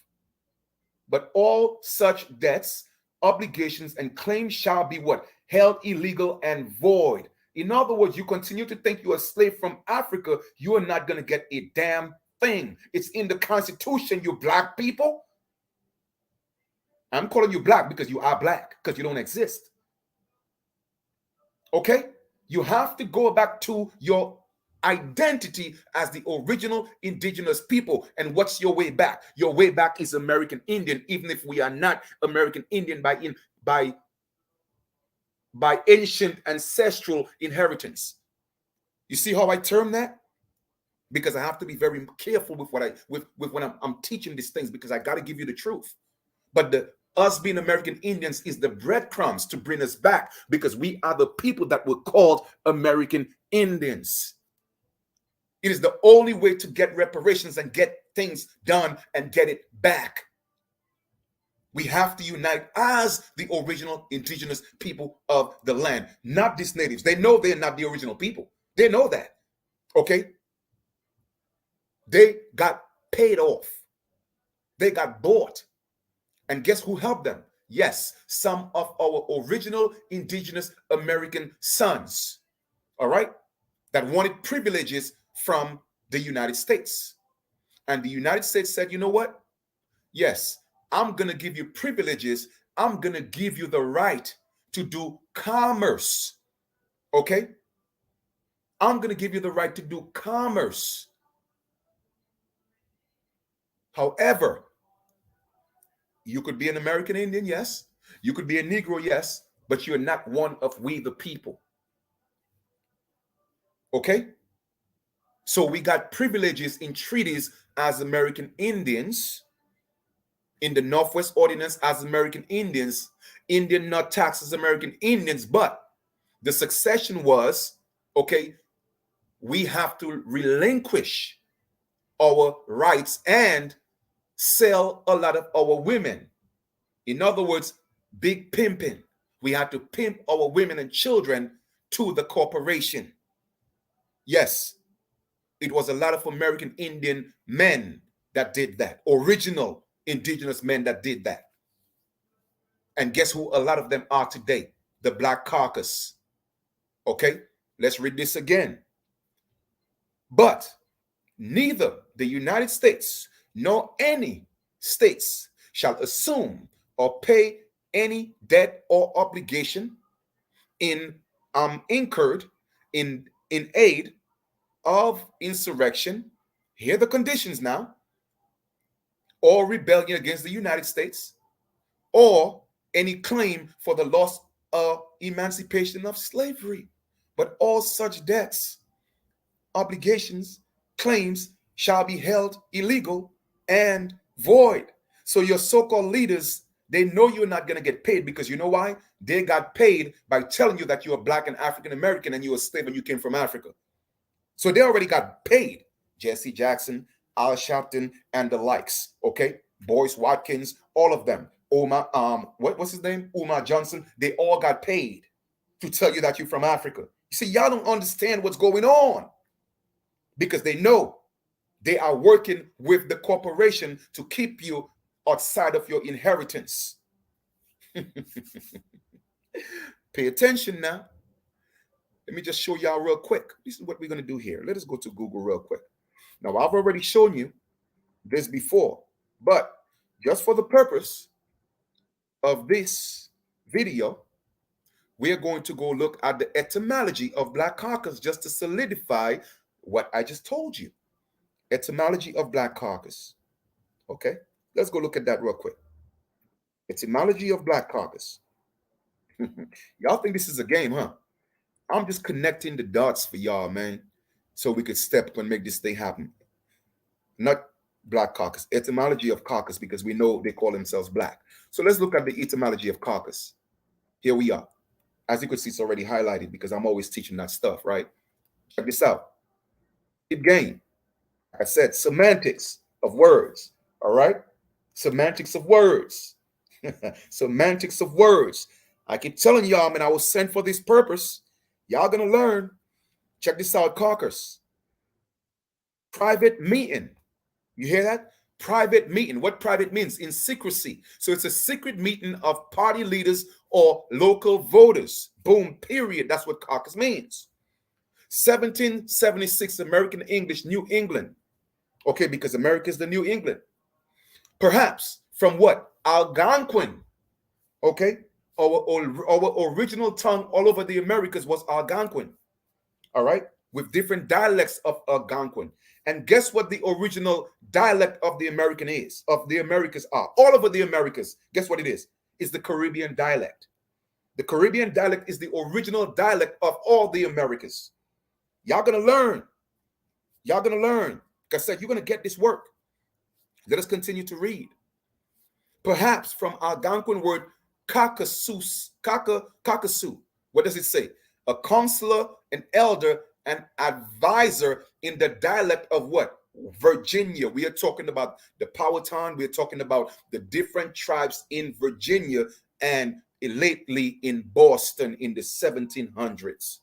But all such debts, obligations, and claims shall be what? Held illegal and void. In other words, you continue to think you're a slave from Africa, you are not going to get a damn thing. It's in the Constitution, you black people. I'm calling you black because you are black, because you don't exist. Okay? You have to go back to your identity as the original indigenous people. And what's your way back? Your way back is American Indian, even if we are not American Indian by ancient ancestral inheritance. You see how I term that? Because I have to be very careful with when I'm teaching these things, because I got to give you the truth. But us being American Indians is the breadcrumbs to bring us back, because we are the people that were called American Indians. It is the only way to get reparations and get things done and get it back. We have to unite as the original indigenous people of the land, not these natives. They know they're not the original people. They know that. Okay? They got paid off. They got bought. And guess who helped them? Yes, some of our original indigenous American sons, all right, that wanted privileges from the United States. And the United States said, you know what? Yes, I'm going to give you privileges. I'm going to give you the right to do commerce. Okay? I'm going to give you the right to do commerce. However, you could be an American Indian, yes. You could be a Negro, yes. But you're not one of we the people. Okay? So we got privileges in treaties as American Indians, in the Northwest Ordinance as American Indians, Indian not taxed as American Indians, but the succession was, okay, we have to relinquish our rights and sell a lot of our women. In other words, big pimping. We had to pimp our women and children to the corporation. Yes, it was a lot of American Indian men that did that, original indigenous men that did that. And guess who a lot of them are today? The Black Caucus. Okay, let's read this again. But neither the United States nor any states shall assume or pay any debt or obligation incurred in aid of insurrection. Here are the conditions now. or rebellion against the United States, or any claim for the loss of emancipation of slavery. But all such debts, obligations, claims shall be held illegal and void. So your so-called leaders, they know you're not going to get paid, because you know why? They got paid by telling you that you're Black and African American and you're a slave and you came from Africa. So they already got paid. Jesse Jackson, Al Sharpton, and the likes. Okay, Boyce Watkins, all of them. Omar, what's his name? Umar Johnson. They all got paid to tell you that you're from Africa. You see, y'all don't understand what's going on, because they know they are working with the corporation to keep you outside of your inheritance. Pay attention now. Let me just show y'all real quick. This is what we're going to do here. Let us go to Google real quick. Now, I've already shown you this before, but just for the purpose of this video, we are going to go look at the etymology of Black caucus just to solidify what I just told you. Etymology of Black caucus. Okay, let's go look at that real quick. Etymology of Black caucus. Y'all think this is a game, huh? I'm just connecting the dots for y'all, man, so we could step up and make this thing happen. Not Black caucus, etymology of caucus, because we know they call themselves Black. So let's look at the etymology of caucus. Here we are. As you can see, it's already highlighted because I'm always teaching that stuff, right? Check this out. Keep game. Like I said, semantics of words, all right? Semantics of words. Semantics of words. I keep telling y'all, man, I was sent for this purpose. Y'all gonna learn. Check this out, caucus. Private meeting. You hear that? Private meeting. What private means? In secrecy. So it's a secret meeting of party leaders or local voters. Boom, period. That's what caucus means. 1776 American English, New England. Okay, because America is the New England. Perhaps from what? Algonquin. Okay? Our original tongue all over the Americas was Algonquin. All right? With different dialects of Algonquin. And guess what the original dialect of the American is? Of the Americas are. All over the Americas. Guess what it is? It's the Caribbean dialect. The Caribbean dialect is the original dialect of all the Americas. Y'all gonna learn. Y'all gonna learn. Like I said, you're gonna get this work. Let us continue to read. Perhaps from Algonquin word Caucasus. What does it say? A counselor, an elder, an advisor in the dialect of what? Virginia. We are talking about the Powhatan. We are talking about the different tribes in Virginia and lately in Boston in the 1700s.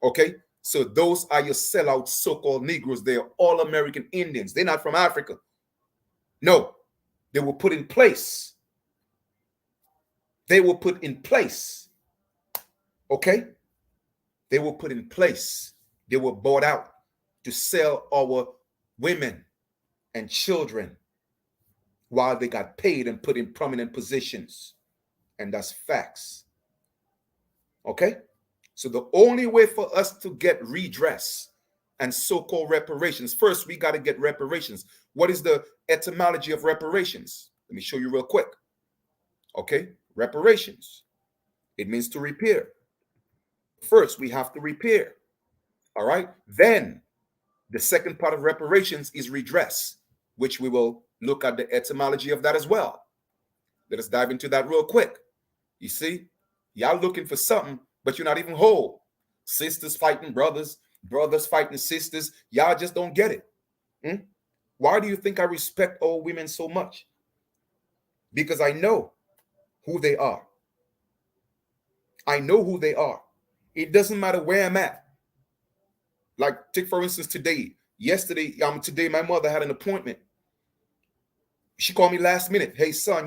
Okay? So those are your sellout so-called Negroes. They are all American Indians. They're not from Africa. No, they were put in place. They were put in place. Okay? They were put in place. They were bought out to sell our women and children while they got paid and put in prominent positions. And that's facts. Okay? So the only way for us to get redress and so-called reparations, first we got to get reparations. What is the etymology of reparations? Let me show you real quick. Okay? Reparations. It means to repair. First, we have to repair. All right? Then the second part of reparations is redress, which we will look at the etymology of that as well. Let us dive into that real quick. You see, y'all looking for something, but you're not even whole. Sisters fighting brothers, brothers fighting sisters. Y'all just don't get it. Why do you think I respect all women so much? Because I know who they are. I know who they are. It doesn't matter where I'm at. Like, take for instance today. Today my mother had an appointment. She called me last minute. Hey son,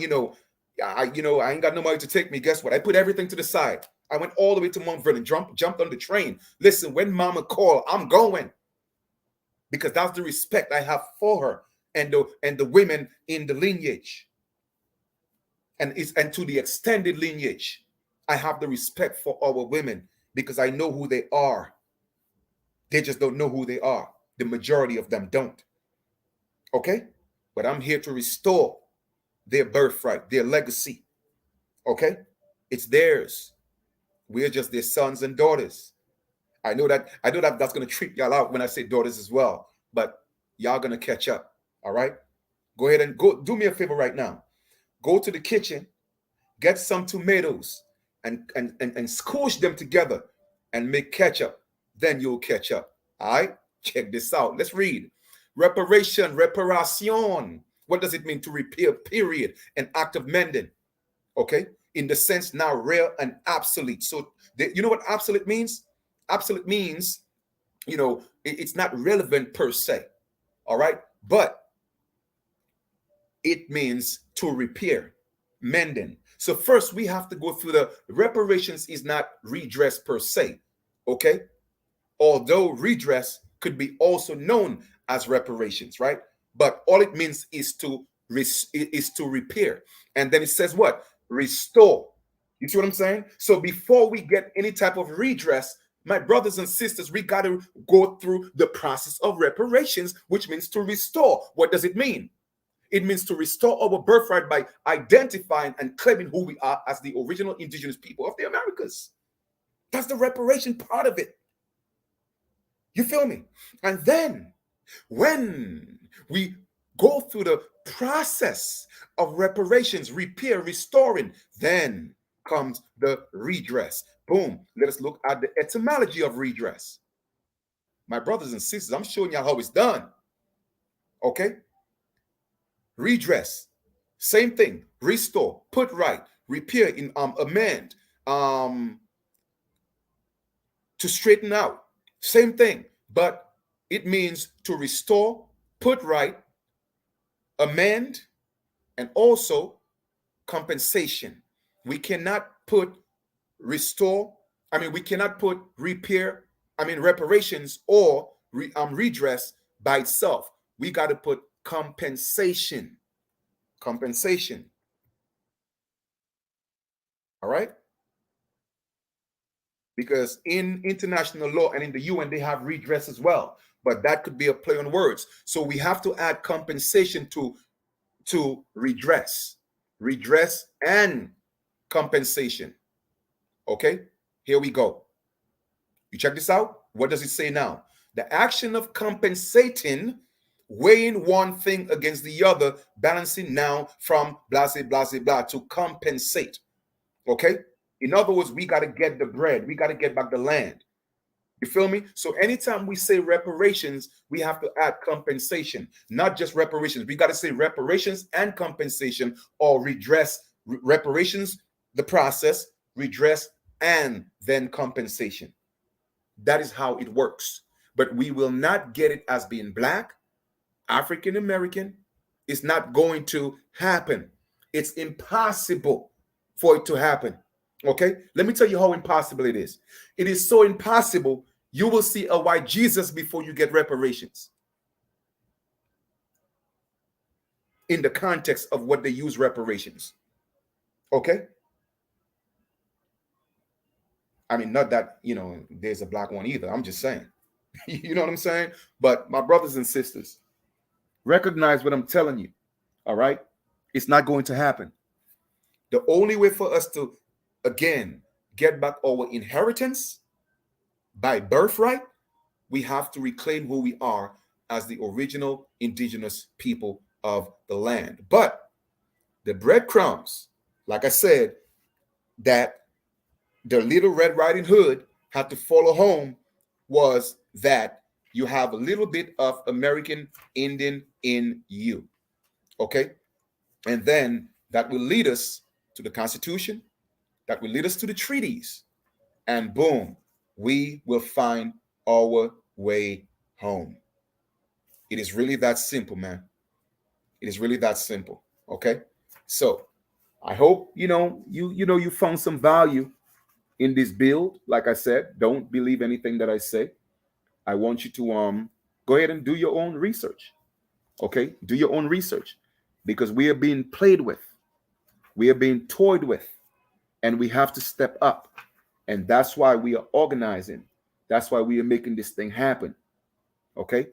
I ain't got no money to take me. Guess what? I put everything to the side. I went all the way to Mount Vernon, jumped on the train. Listen, when mama called, I'm going. Because that's the respect I have for her and the women in the lineage. And to the extended lineage. I have the respect for our women because I know who they are. They just don't know who they are. The majority of them don't. Okay? but I'm here to restore their birthright, their legacy. Okay? It's theirs. We're just their sons and daughters. I know that that's gonna trip y'all out when I say daughters as well, but y'all gonna catch up. All right. Go ahead and go do me a favor right now. Go to the kitchen, get some tomatoes, and squish them together and make ketchup. Then you'll catch up. All right. Check this out. Let's read. Reparation, reparation. What does it mean to repair? Period. An act of mending. Okay. In the sense now rare and obsolete. So you know what obsolete means? Obsolete means, it's not relevant per se. All right. But it means to repair, mending. So first we have to go through the reparations is not redress per se. Okay. Although redress could be also known as reparations, right? But all it means is to repair. And then it says what? Restore. You see what I'm saying? So before we get any type of redress, my brothers and sisters, we got to go through the process of reparations, which means to restore. What does it mean? It means to restore our birthright by identifying and claiming who we are as the original indigenous people of the Americas. That's the reparation part of it. You feel me? And then when we go through the process of reparations, repair, restoring, then comes the redress. Boom. Let us look at the etymology of redress. My brothers and sisters, I'm showing you how it's done. Okay? Redress. Same thing. Restore, put right, repair, amend, to straighten out. Same thing. But it means to restore, put right, amend, and also compensation. We cannot put restore, we cannot put repair, reparations or redress by itself. We got to put compensation. Compensation. All right? Because in international law and in the UN, they have redress as well. But that could be a play on words. So we have to add compensation to redress. Redress and compensation. Okay? Here we go. You check this out? What does it say now? The action of compensating, weighing one thing against the other, balancing now from blah, blah, blah, to compensate. Okay? In other words, we got to get the bread. We got to get back the land. You feel me? So anytime we say reparations, we have to add compensation, not just reparations. We got to say reparations and compensation, or redress. Reparations, the process, redress, and then compensation. That is how it works. But we will not get it as being Black, African American. It's not going to happen. It's impossible for it to happen. Okay? Let me tell you how impossible it is. It is so impossible, you will see a white Jesus before you get reparations. In the context of what they use reparations. Okay? Not that, there's a Black one either. I'm just saying. You know what I'm saying? But my brothers and sisters, recognize what I'm telling you. All right? It's not going to happen. The only way for us to, again, get back our inheritance by birthright, we have to reclaim who we are as the original indigenous people of the land. But the breadcrumbs, like I said, that the Little Red Riding Hood had to follow home was that you have a little bit of American Indian in you. Okay? And then that will lead us to the Constitution, that will lead us to the treaties, and boom, we will find our way home. It is really that simple, man. It is really that simple. Okay? So I hope you found some value in this build. Like I said, don't believe anything that I say. I want you to go ahead and do your own research. Okay? Do your own research, because we are being played with. We are being toyed with, and we have to step up. And that's why we are organizing. That's why we are making this thing happen. Okay?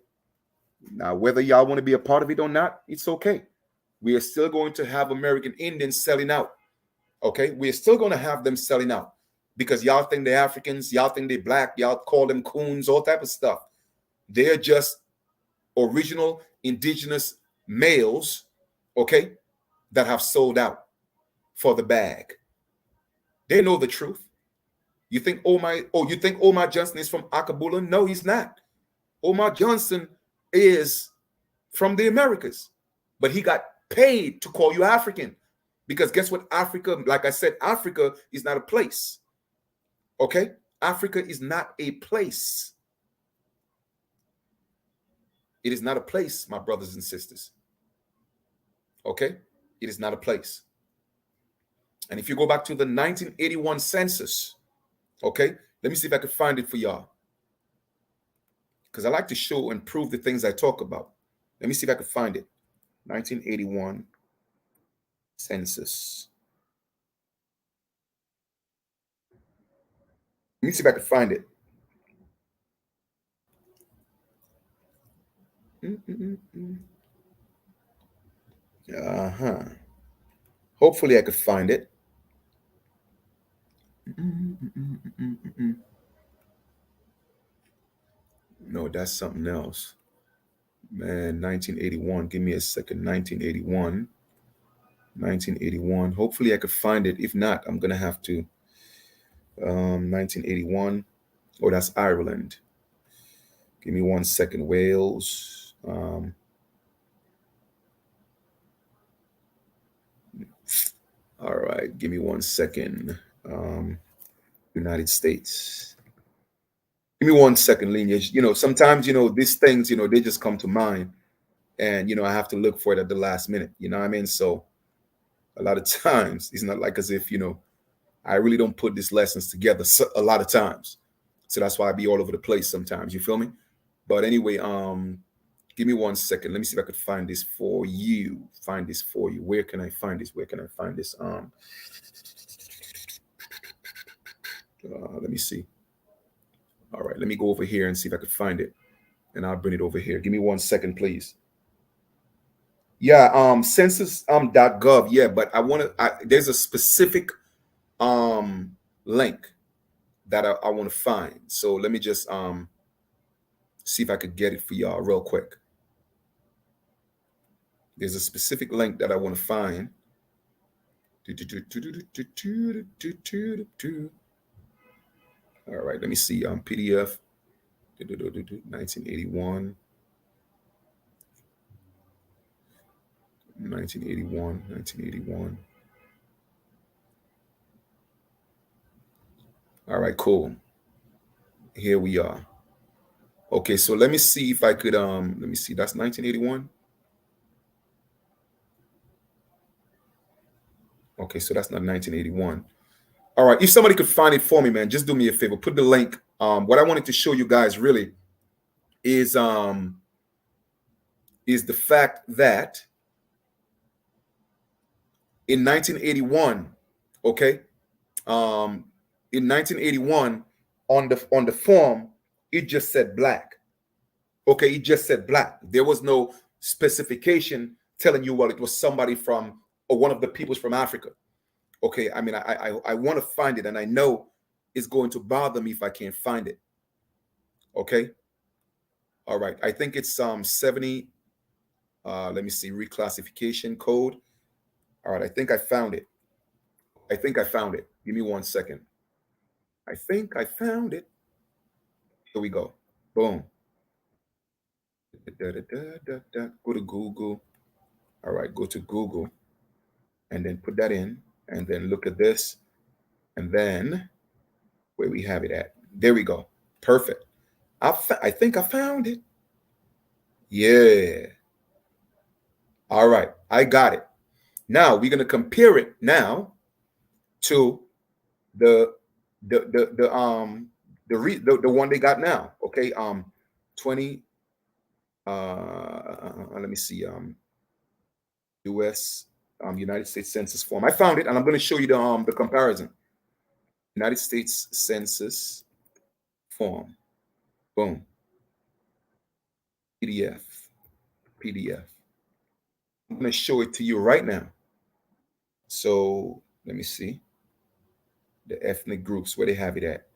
Now, whether y'all want to be a part of it or not, it's okay. We are still going to have American Indians selling out. Okay, we're still going to have them selling out because y'all think they're Africans, y'all think they're black, y'all call them coons, all type of stuff. They're just original indigenous males, okay, that have sold out for the bag. They know the truth. You think Omar Johnson is from Akabula? No, he's not. Omar Johnson is from the Americas, but he got paid to call you African because guess what? Africa, like I said, Africa is not a place. Okay? Africa is not a place. It is not a place, my brothers and sisters. Okay? It is not a place. And if you go back to the 1981 census, okay, let me see if I can find it for y'all. Because I like to show and prove the things I talk about. Let me see if I can find it. 1981 census. Let me see if I can find it. Uh-huh. Hopefully I could find it. No, that's something else. Man, 1981. Give me a second. 1981. 1981. Hopefully I could find it. If not, I'm gonna have to 1981. Oh, that's Ireland. Give me one second. Wales. All right, give me one second. United States. Give me one second, lineage. Sometimes these things, they just come to mind, and I have to look for it at the last minute. You know what I mean? So a lot of times, it's not like as if I really don't put these lessons together a lot of times. So that's why I be all over the place sometimes. You feel me? But anyway, give me one second. Let me see if I could find this for you. Find this for you. Where can I find this? Where can I find this? Let me see. All right, let me go over here and see if I could find it, and I'll bring it over here. Give me one second, please. Yeah, census .gov. Yeah, but there's a specific link that I want to find. So let me just see if I could get it for y'all real quick. There's a specific link that I want to find. All right, let me see. PDF 1981. 1981. All right, cool. Here we are. Okay, so let me see if I could let me see. That's 1981. Okay, so that's not 1981. All right, if somebody could find it for me, man, just do me a favor. Put the link. What I wanted to show you guys really is the fact that in 1981, okay, in 1981 on the form it just said black. Okay, it just said black. There was no specification telling you, well, it was somebody from or one of the peoples from Africa. Okay, I mean, I want to find it, and I know it's going to bother me if I can't find it. Okay, all right. I think it's 70. Let me see, reclassification code. All right, I think I found it. I think I found it. Give me one second. I think I found it. Here we go. Boom. Go to Google. All right, go to Google and then put that in and then look at this. And then where we have it at. There we go. Perfect. I think I found it. Yeah. All right. I got it. Now we're gonna compare it now to the the one they got now. Okay. 20 let me see. US United States Census form. I found it and I'm gonna show you the comparison. United States Census form. Boom. PDF. PDF. I'm going to show it to you right now. So let me see the ethnic groups, where they have it at.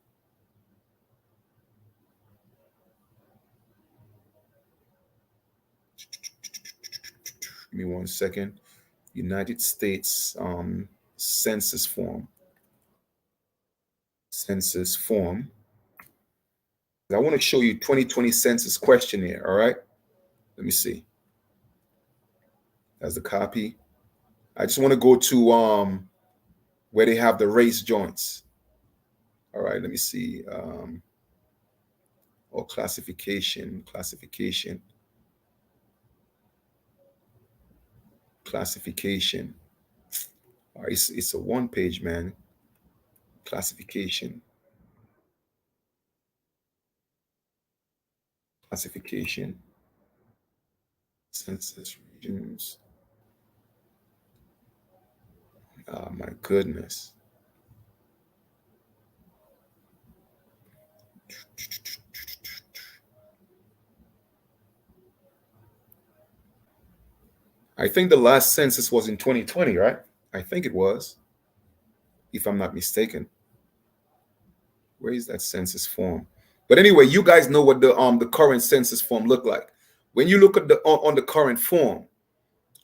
Give me 1 second. United States census form. Census form. I want to show you 2020 census questionnaire. All right. Let me see. That's the copy. I just want to go to where they have the race joints. All right. Let me see. Or classification. Classification. All right, it's a one page, man. Classification. Census regions. Oh my goodness. I think the last census was in 2020, right? I think it was, if I'm not mistaken. Where is that census form? But anyway, you guys know what the current census form look like. When you look at the on the current form,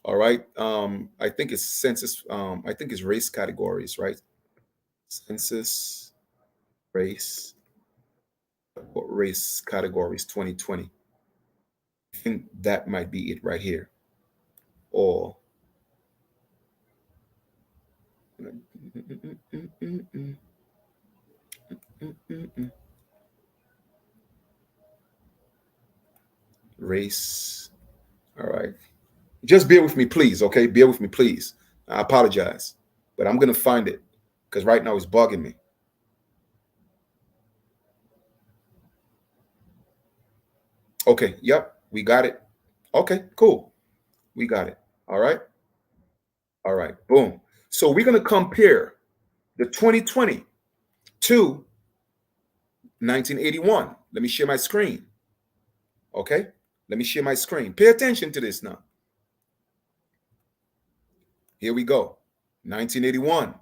all right. I think it's census. I think it's race categories, right? Census, race, what race categories 2020. I think that might be it right here. Or race. All right. Just bear with me, please. Okay. Bear with me, please. I apologize, but I'm going to find it because right now it's bugging me. Okay. Yep. We got it. Okay. Cool. We got it. All right. All right. Boom. So we're going to compare the 2020 to 1981. Let me share my screen. Okay. Let me share my screen. Pay attention to this now. Here we go. 1981.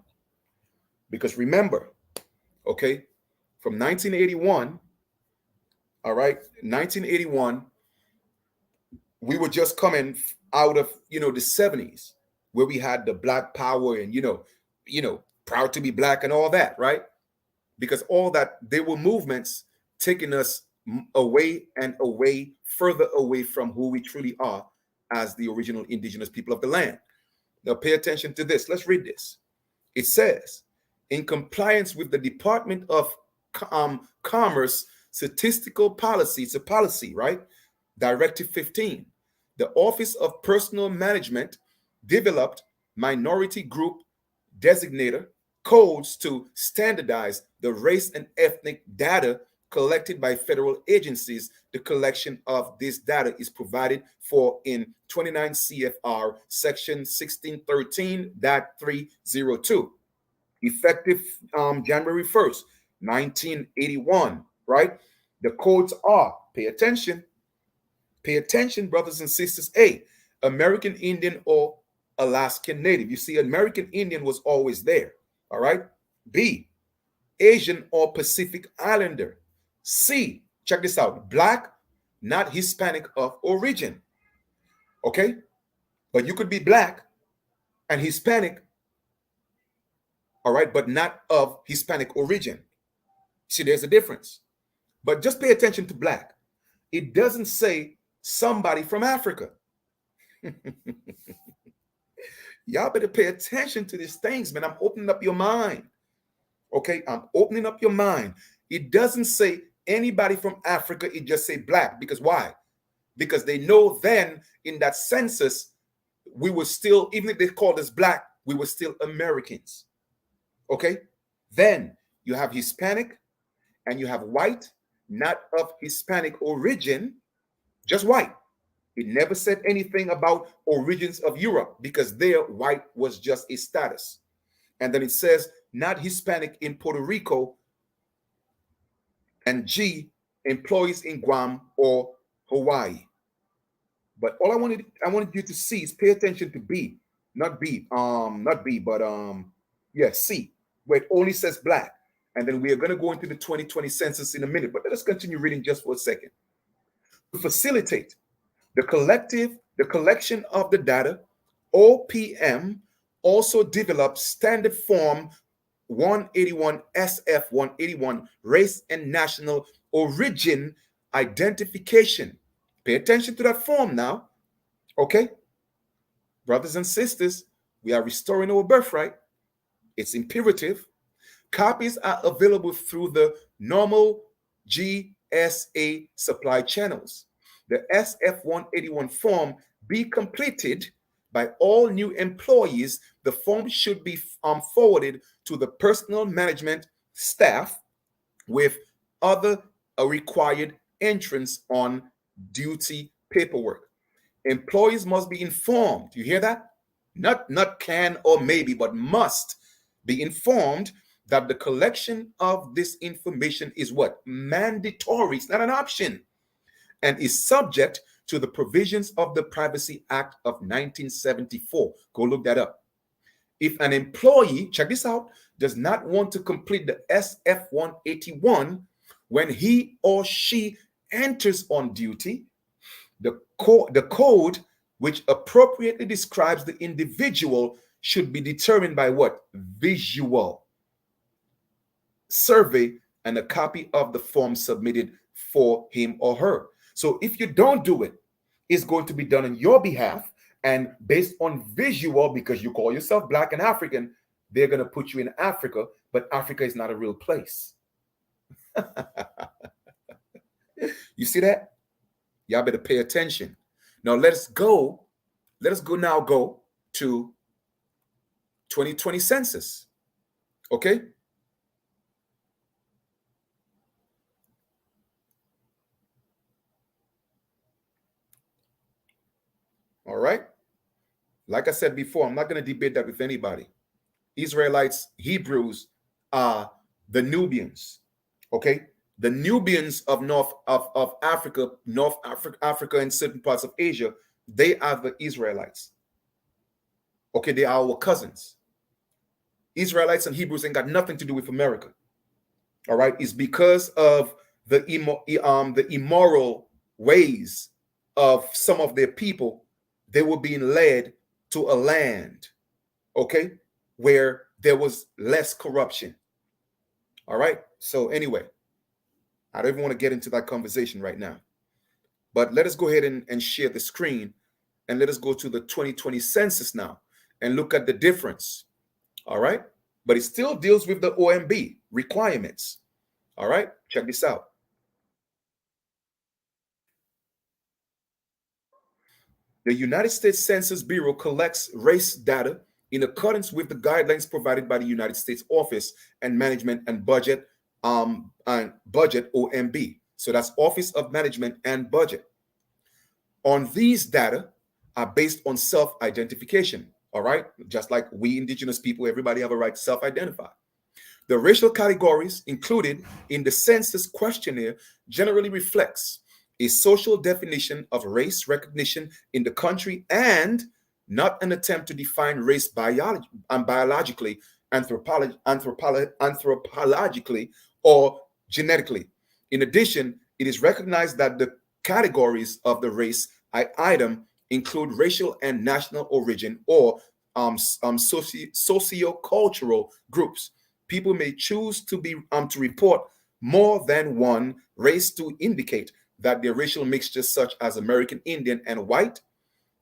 Because remember, okay, from 1981, all right, 1981, we were just coming out of, the 70s where we had the Black Power and, proud to be black and all that, right? Because all that, there were movements taking us away and away, further away from who we truly are as the original indigenous people of the land. Now, pay attention to this. Let's read this. It says, in compliance with the Department of Commerce statistical policy, it's a policy, right? Directive 15, the Office of Personnel Management developed minority group designator codes to standardize the race and ethnic data collected by federal agencies. The collection of this data is provided for in 29 CFR section 1613.302, effective January 1st, 1981, right? The codes are, pay attention, brothers and sisters. A, American Indian or Alaskan Native. You see, American Indian was always there, all right? B, Asian or Pacific Islander. C, check this out, Black, not Hispanic of origin, okay? But you could be Black and Hispanic, all right, but not of Hispanic origin. See, there's a difference. But just pay attention to Black. It doesn't say somebody from Africa. Y'all better pay attention to these things, man. I'm opening up your mind. Okay, I'm opening up your mind. It doesn't say anybody from Africa. It just say Black. Because why? Because they know then in that census, we were still, even if they called us Black, we were still Americans. Okay, then you have Hispanic and you have white, not of Hispanic origin, just white. It never said anything about origins of Europe because there white was just a status. And then it says not Hispanic in Puerto Rico, and G, employees in Guam or Hawaii. But all I wanted you to see is pay attention to B, not B, but yeah, C, where it only says black. And then we are going to go into the 2020 census in a minute. But let us continue reading just for a second. To facilitate the collection of the data, OPM also developed standard form 181 SF 181 race and national origin identification. Pay attention to that form now. Okay, brothers and sisters, we are restoring our birthright. It's imperative. Copies are available through the normal GSA supply channels. The SF-181 form be completed by all new employees. The form should be forwarded to the personnel management staff with other required entrance on duty paperwork. Employees must be informed. You hear that? Not can or maybe, but must be informed that the collection of this information is what? Mandatory. It's not an option, and is subject to the provisions of the Privacy Act of 1974. Go look that up. If an employee, check this out, does not want to complete the SF-181 when he or she enters on duty, the code which appropriately describes the individual should be determined by what? Visual survey and a copy of the form submitted for him or her. So if you don't do it, it's going to be done on your behalf and based on visual, because you call yourself Black and African, they're going to put you in Africa, but Africa is not a real place. You see that? Y'all better pay attention. Now let us go now to 2020 census. Okay? All right. Like I said before, I'm not going to debate that with anybody. Israelites, Hebrews are the Nubians. Okay? The Nubians of Africa, Africa, and certain parts of Asia, they are the Israelites. Okay, they are our cousins. Israelites and Hebrews ain't got nothing to do with America. All right, it's because of the immoral ways of some of their people. They were being led to a land, okay, where there was less corruption. All right. So anyway, I don't even want to get into that conversation right now. But let us go ahead and share the screen, and let us go to the 2020 census now and look at the difference. All right. But it still deals with the OMB requirements. All right. Check this out. The United States Census Bureau collects race data in accordance with the guidelines provided by the United States Office and Management and Budget, OMB. So that's Office of Management and Budget. On these data are based on self-identification. All right, just like we Indigenous people, everybody have a right to self-identify. The racial categories included in the census questionnaire generally reflects a social definition of race recognition in the country and not an attempt to define race biologically, anthropologically, or genetically. In addition, it is recognized that the categories of the race item include racial and national origin or socio-cultural groups. People may choose to report more than one race to indicate that their racial mixtures, such as American Indian and white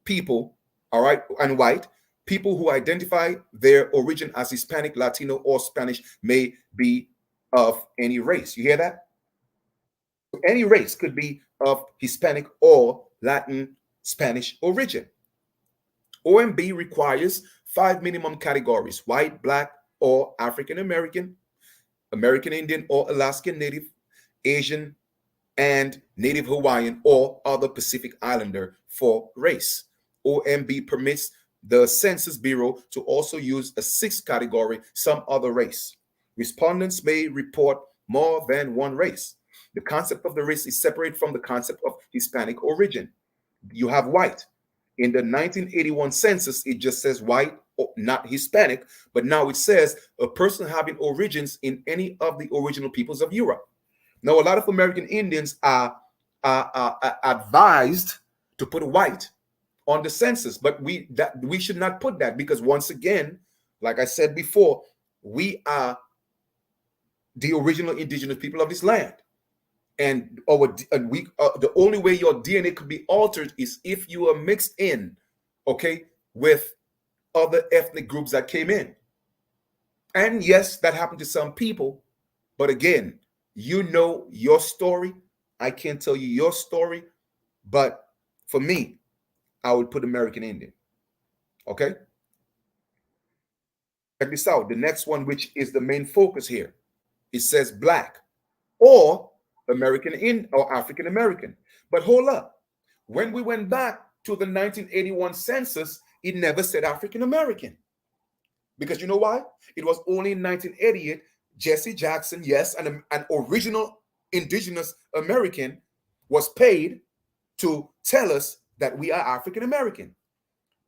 people, all right, and white people who identify their origin as Hispanic, Latino, or Spanish, may be of any race. You hear that? Any race could be of Hispanic or Latin, Spanish origin. OMB requires 5 minimum categories: white, Black, or African American, American Indian or Alaskan Native, Asian, and Native Hawaiian or other Pacific Islander for race. OMB permits the Census Bureau to also use a sixth category, some other race. Respondents may report more than one race. The concept of the race is separate from the concept of Hispanic origin. You have white. In the 1981 census, it just says white, not Hispanic, but now it says a person having origins in any of the original peoples of Europe. Now, a lot of American Indians are advised to put white on the census, but we should not put that, because once again, like I said before, we are the original indigenous people of this land. And the only way your DNA could be altered is if you are mixed in, okay, with other ethnic groups that came in. And yes, that happened to some people, but again, you know your story. I can't tell you your story, but for me, I would put American Indian. Okay, check this out. The next one, which is the main focus here, it says black or American in or African American. But hold up. When we went back to the 1981 census, it never said African American. Because you know why? It was only in 1988, Jesse Jackson, yes, an original indigenous American, was paid to tell us that we are African American.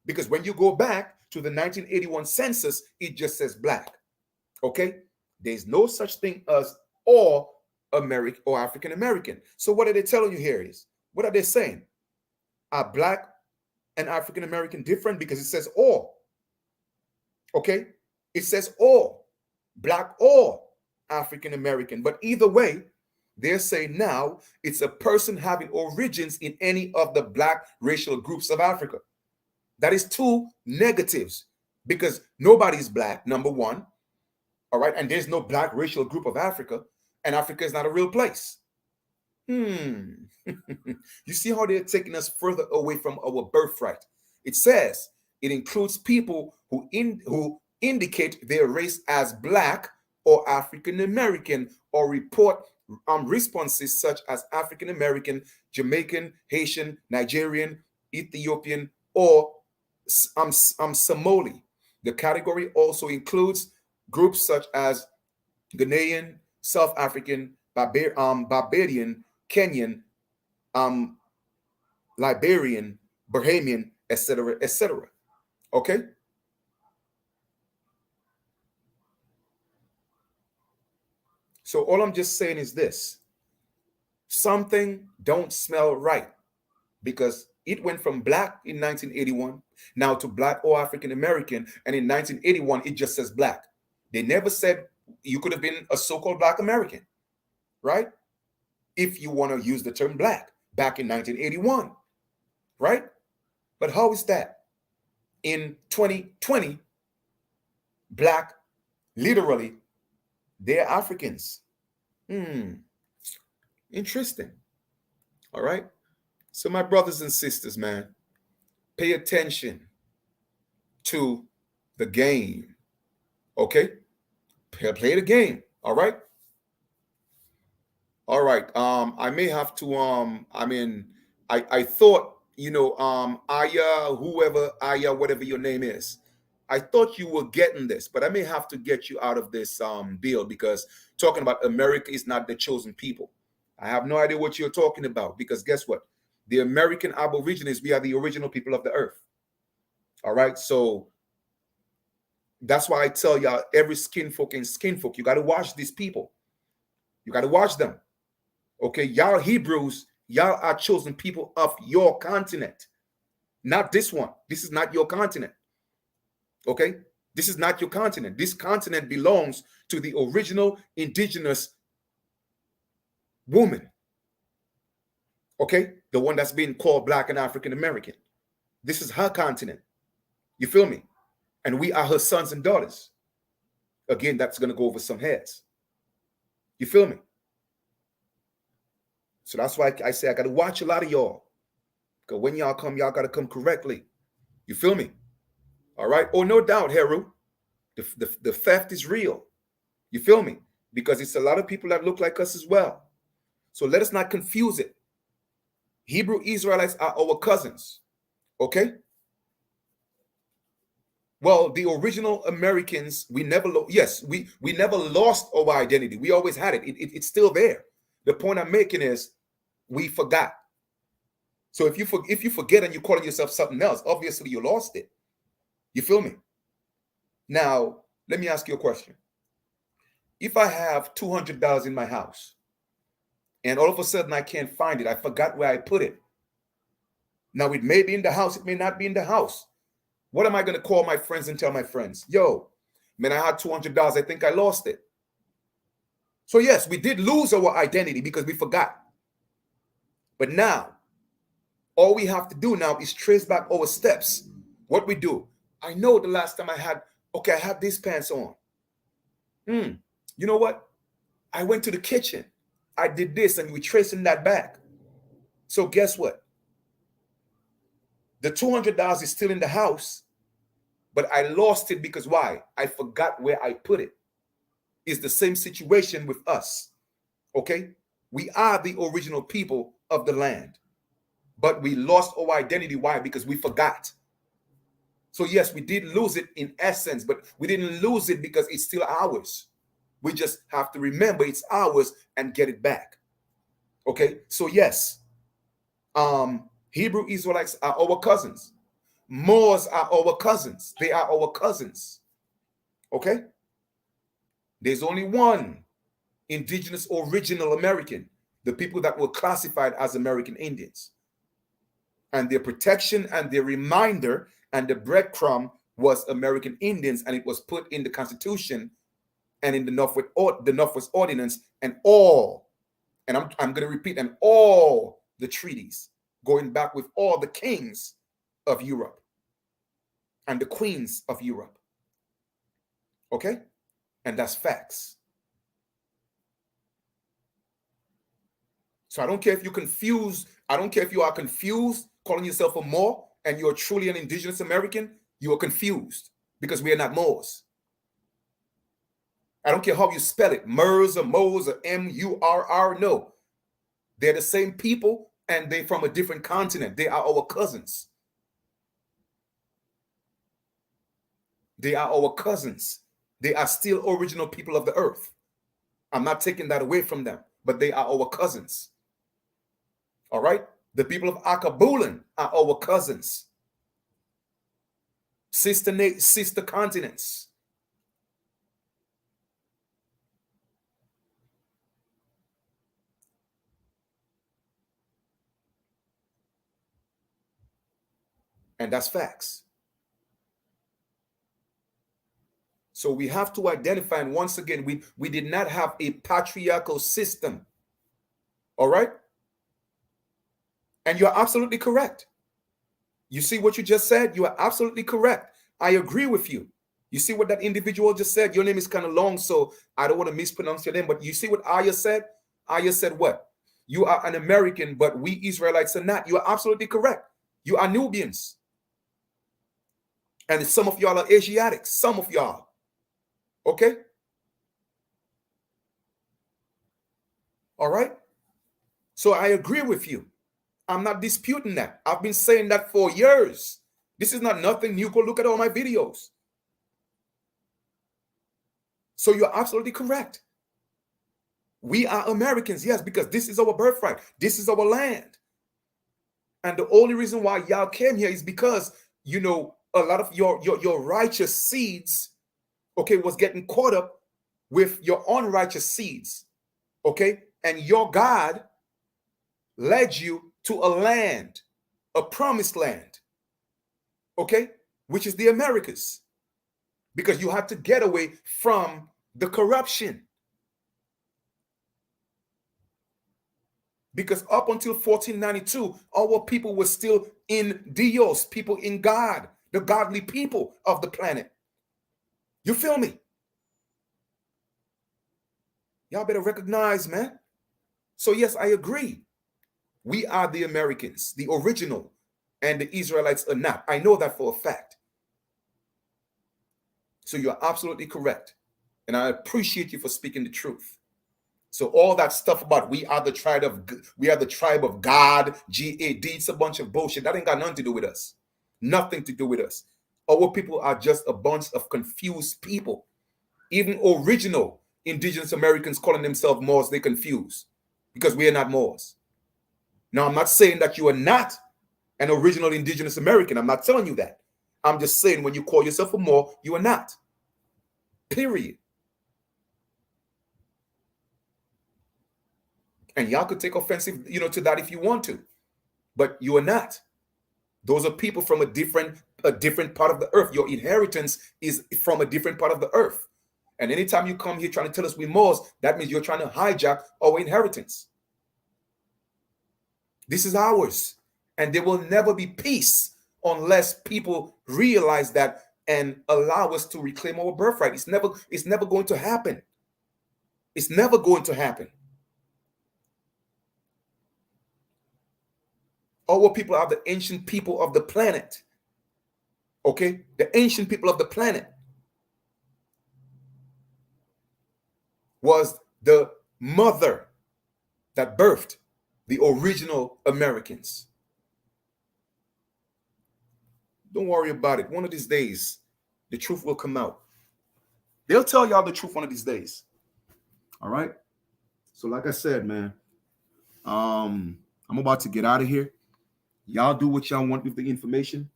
Because when you go back to the 1981 census, it just says black. Okay? There's no such thing as or American or African American. So what are they telling you here is, what are they saying? Are black and African American different? Because it says or. Okay? It says or, black or African American. But either way, they're saying now it's a person having origins in any of the black racial groups of Africa. That is two negatives, because nobody's black, number one. All right. And there's no black racial group of Africa, and Africa is not a real place. You see how they're taking us further away from our birthright. It says it includes people who indicate their race as black or African American, or report responses such as African American, Jamaican, Haitian, Nigerian, Ethiopian, or Somali. The category also includes groups such as Ghanaian, South African, Barbadian, Kenyan, Liberian, Bahamian, etc., etc. Okay? So all I'm just saying is this. Something don't smell right, because it went from black in 1981 now to black or African American, and in 1981 it just says black. They never said you could have been a so-called black American, right? If you want to use the term black back in 1981, right? But how is that? In 2020, black, literally, they're Africans. Interesting. All right. So my brothers and sisters, man, pay attention to the game. Okay? Play the game. All right? All right. I may have to I thought, Aya, whoever, Aya, whatever your name is. I thought you were getting this, but I may have to get you out of this deal, because talking about America is not the chosen people. I have no idea what you're talking about, because guess what? The American Aborigines, we are the original people of the earth. All right. So that's why I tell y'all, every skinfolk and skinfolk, you got to watch these people. You got to watch them. Okay. Y'all Hebrews, y'all are chosen people of your continent, not this one. This is not your continent. Okay. This is not your continent. This continent belongs to the original indigenous woman. Okay. The one that's being called black and African American. This is her continent. You feel me? And we are her sons and daughters. Again, that's going to go over some heads. You feel me? So that's why I say I got to watch a lot of y'all. Because when y'all come, y'all got to come correctly. You feel me? All right? Oh, no doubt, Heru. The theft is real. You feel me? Because it's a lot of people that look like us as well. So let us not confuse it. Hebrew Israelites are our cousins. Okay? Well, the original Americans, we never lost our identity. We always had it. It's still there. The point I'm making is we forgot. So if you forget and you're calling yourself something else, obviously you lost it. You feel me? Now, let me ask you a question. If I have $200 in my house and all of a sudden I can't find it, I forgot where I put it. Now, it may be in the house, it may not be in the house. What am I going to call my friends and tell my friends? Yo, man, I had $200. I think I lost it. So yes, we did lose our identity because we forgot. But now, all we have to do now is trace back our steps. What we do. I know the last time I had these pants on. You know what? I went to the kitchen. I did this, and we're tracing that back. So guess what? The $200 is still in the house, but I lost it because why? I forgot where I put it. It's the same situation with us. Okay? We are the original people of the land, but we lost our identity. Why? Because we forgot. So yes, we did lose it in essence, but we didn't lose it because it's still ours. We just have to remember it's ours and get it back. Okay? So yes, Hebrew Israelites are our cousins. Moors are our cousins. They are our cousins. Okay? There's only one indigenous original American, the people that were classified as American Indians. And their protection and their reminder and the breadcrumb was American Indians, and it was put in the Constitution and in the Northwest Ordinance and all, and I'm going to repeat, and all the treaties going back with all the kings of Europe and the queens of Europe. Okay? And that's facts. So I don't care if you're confused. I don't care if you are confused calling yourself a Moor and you're truly an indigenous American. You are confused because we are not Moors. I don't care how you spell it, Murs or Moors or M-U-R-R. No. They're the same people and they're from a different continent. They are our cousins. They are our cousins. They are still original people of the earth. I'm not taking that away from them, but they are our cousins. All right? The people of Akabulan are our cousins. Sister continents. And that's facts. So we have to identify, and once again, we did not have a patriarchal system. All right? And you're absolutely correct. You see what you just said? You are absolutely correct. I agree with you. You see what that individual just said? Your name is kind of long, so I don't want to mispronounce your name, but you see what Aya said? Aya said what? You are an American, but we Israelites are not. You are absolutely correct. You are Nubians. And some of y'all are Asiatics. Some of y'all. Okay? All right? So I agree with you. I'm not disputing that. I've been saying that for years. This is not nothing new. Go look at all my videos. So you're absolutely correct. We are Americans, yes, because this is our birthright. This is our land. And the only reason why y'all came here is because, you know, a lot of your righteous seeds, okay, was getting caught up with your unrighteous seeds, okay? And your God led you to a land, a promised land, okay, which is the Americas, because you had to get away from the corruption. Because up until 1492, our people were still in Dios, people in God, the godly people of the planet. You feel me? Y'all better recognize, man. So yes, I agree. We are the Americans, the original, and the Israelites are not. I know that for a fact. So you're absolutely correct. And I appreciate you for speaking the truth. So all that stuff about we are the tribe of God, G-A-D, it's a bunch of bullshit. That ain't got nothing to do with us. Nothing to do with us. Our people are just a bunch of confused people. Even original indigenous Americans calling themselves Moors, they confuse because we are not Moors. Now, I'm not saying that you are not an original indigenous American. I'm not telling you that. I'm just saying when you call yourself a Moor, you are not. Period. And y'all could take offensive, to that if you want to, but you are not. Those are people from a different part of the earth. Your inheritance is from a different part of the earth. And anytime you come here trying to tell us we Moors, that means you're trying to hijack our inheritance. This is ours. And there will never be peace unless people realize that and allow us to reclaim our birthright. It's never going to happen. It's never going to happen. Our people are the ancient people of the planet. Okay? The ancient people of the planet was the mother that birthed the original Americans. Don't worry about it. One of these days, the truth will come out. They'll tell y'all the truth one of these days. All right? So like I said, man, I'm about to get out of here. Y'all do what y'all want with the information.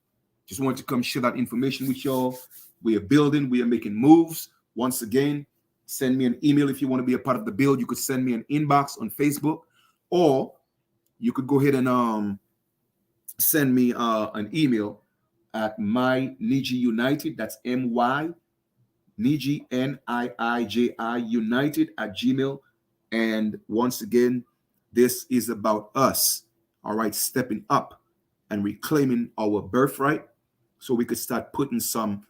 Just wanted to come share that information with y'all. We are building. We are making moves. Once again, send me an email if you want to be a part of the build. You could send me an inbox on Facebook, or you could go ahead and send me an email at my Niji United. That's MY Niji NIIJI United at Gmail. And once again, this is about us. All right, stepping up and reclaiming our birthright, so we could start putting some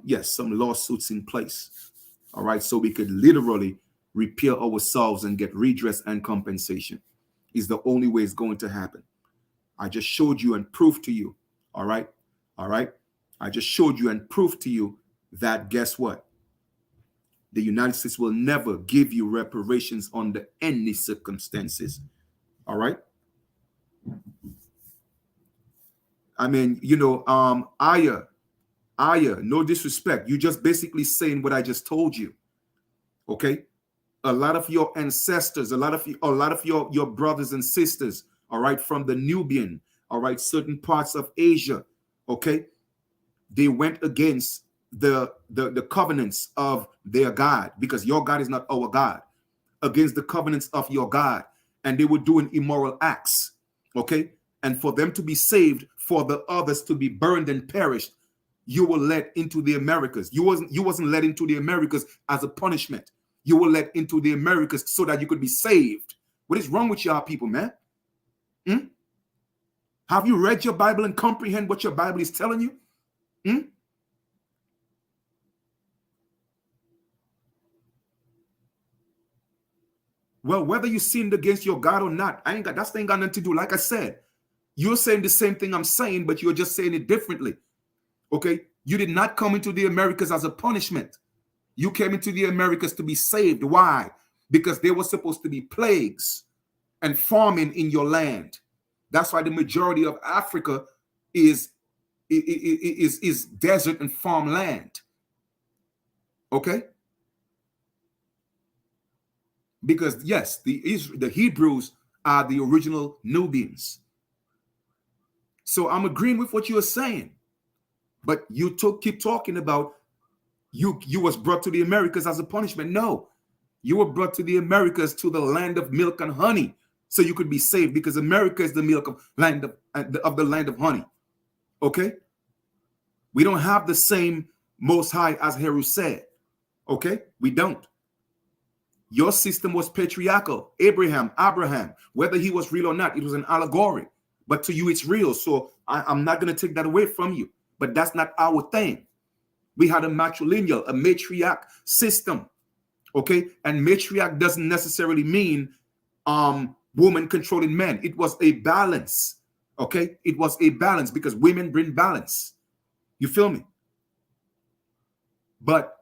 lawsuits in place. All right, so we could literally repair ourselves and get redress and compensation. Is the only way it's going to happen. I just showed you and proved to you. All right. I just showed you and proved to you that, guess what? The United States will never give you reparations under any circumstances. All right. I mean, Aya, no disrespect. You just basically saying what I just told you. Okay. A lot of your ancestors, a lot of your brothers and sisters, all right, from the Nubian, all right, certain parts of Asia, okay, they went against the covenants of their God, because your God is not our God, against the covenants of your God, and they were doing immoral acts, okay, and for them to be saved, for the others to be burned and perished, you were led into the Americas. You wasn't led into the Americas as a punishment. You were led into the Americas so that you could be saved. What is wrong with y'all people, man? Have you read your Bible and comprehend what your Bible is telling you? Well, whether you sinned against your God or not, that ain't got nothing to do. Like I said, you're saying the same thing I'm saying, but you're just saying it differently. Okay? You did not come into the Americas as a punishment. You came into the Americas to be saved. Why? Because there was supposed to be plagues and famine in your land. That's why the majority of Africa is desert and farmland. Okay? Because yes, the Hebrews are the original Nubians. So I'm agreeing with what you are saying. But you keep talking about you was brought to the Americas as a punishment. No, you were brought to the Americas, to the land of milk and honey, so you could be saved, because America is the milk of the land of honey. Okay? We don't have the same Most High as Heru said. Okay? We don't. Your system was patriarchal. Abraham, whether he was real or not, it was an allegory. But to you, it's real. So I'm not going to take that away from you. But that's not our thing. We had a matrilineal, a matriarch system. Okay? And matriarch doesn't necessarily mean woman controlling men. It was a balance. Okay? It was a balance, because women bring balance. You feel me? But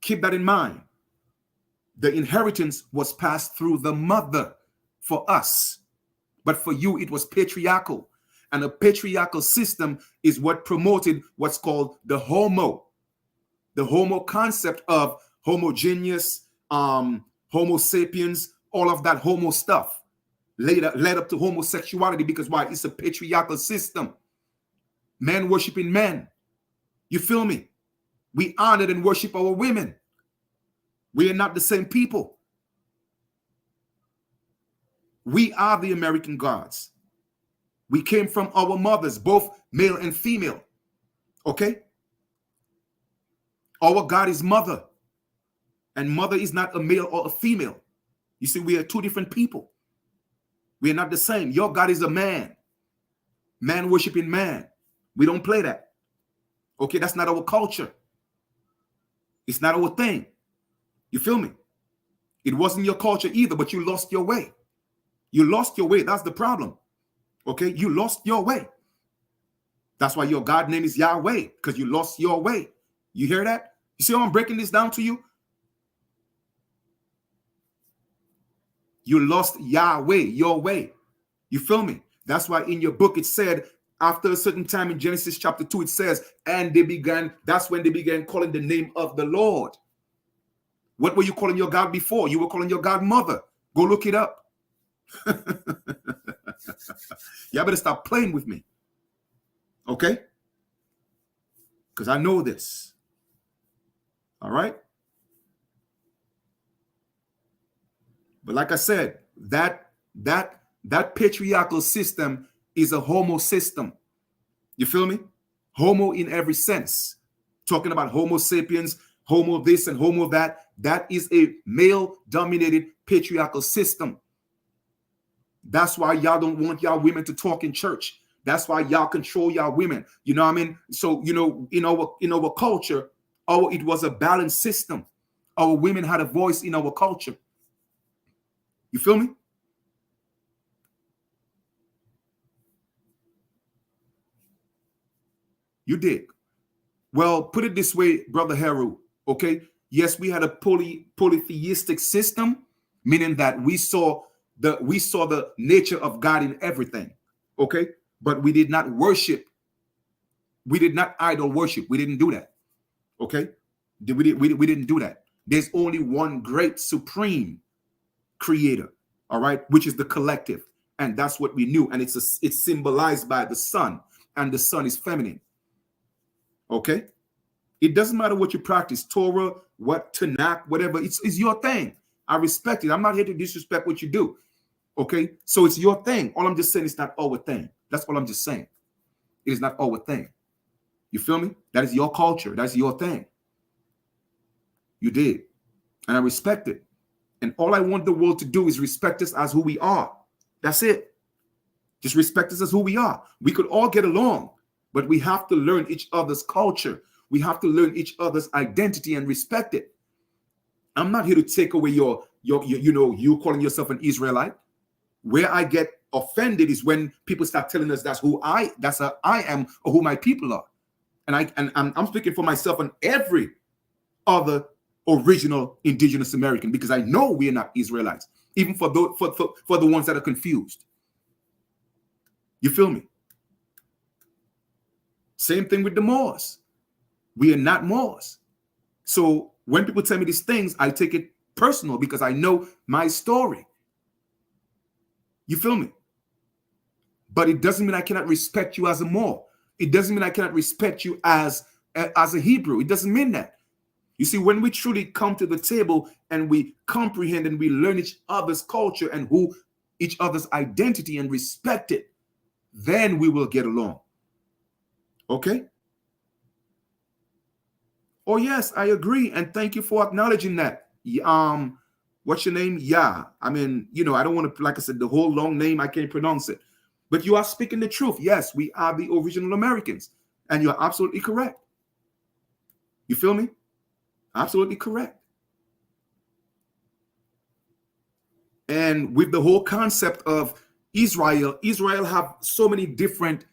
keep that in mind. The inheritance was passed through the mother for us. But for you, it was patriarchal. And a patriarchal system is what promoted what's called the homo concept of homogeneous, homo sapiens, all of that homo stuff. led up to homosexuality. Because why? It's a patriarchal system. Men worshiping men. You feel me? We honor and worship our women. We are not the same people. We are the American gods. We came from our mothers, both male and female. Okay? Our God is mother. And mother is not a male or a female. You see, we are two different people. We are not the same. Your God is a man. Man worshiping man. We don't play that. Okay, that's not our culture. It's not our thing. You feel me? It wasn't your culture either, but you lost your way. You lost your way. That's the problem. Okay, you lost your way. That's why your God name is Yahweh, because you lost your way. You hear that? You see how I'm breaking this down to you? You lost Yahweh, your way. You feel me? That's why in your book it said, after a certain time in Genesis chapter 2, it says, and that's when they began calling the name of the Lord. What were you calling your God before? You were calling your God mother. Go look it up. Y'all better stop playing with me. Okay? Because I know this. All right? But like I said, that patriarchal system is a homo system. You feel me? Homo in every sense. Talking about homo sapiens, homo this and homo that. That is a male-dominated patriarchal system. That's why y'all don't want y'all women to talk in church. That's why y'all control y'all women. You know what I mean? So, you know, in our culture, it was a balanced system. Our women had a voice in our culture. You feel me? You did. Well, put it this way, Brother Heru, okay? Yes, we had a polytheistic system, meaning that we saw the nature of God in everything, okay? But we did not worship. We did not idol worship. We didn't do that, okay? We didn't do that. There's only one great supreme creator, all right, which is the collective. And that's what we knew. And it's symbolized by the sun, and the sun is feminine. Okay? It doesn't matter what you practice, Torah, what Tanakh, whatever. It's your thing. I respect it. I'm not here to disrespect what you do. Okay? So it's your thing. All I'm just saying is not our thing. That's all I'm just saying. It is not our thing. You feel me? That is your culture. That's your thing. You did. And I respect it. And all I want the world to do is respect us as who we are. That's it. Just respect us as who we are. We could all get along, but we have to learn each other's culture. We have to learn each other's identity and respect it. I'm not here to take away your you calling yourself an Israelite. Where I get offended is when people start telling us that's who I am or who my people are. And I'm speaking for myself and every other original indigenous American, because I know we are not Israelites, even for the ones that are confused. You feel me? Same thing with the Moors. We are not Moors. So when people tell me these things, I take it personal because I know my story. You feel me? But it doesn't mean I cannot respect you as a Moor. It doesn't mean I cannot respect you as a Hebrew. It doesn't mean that. You see, when we truly come to the table and we comprehend and we learn each other's culture and who each other's identity and respect it, then we will get along. Okay? Oh, yes, I agree. And thank you for acknowledging that. What's your name? Yeah. I mean, I don't want to, like I said, the whole long name, I can't pronounce it. But you are speaking the truth. Yes, we are the original Americans. And you're absolutely correct. You feel me? Absolutely correct. And with the whole concept of Israel have so many different,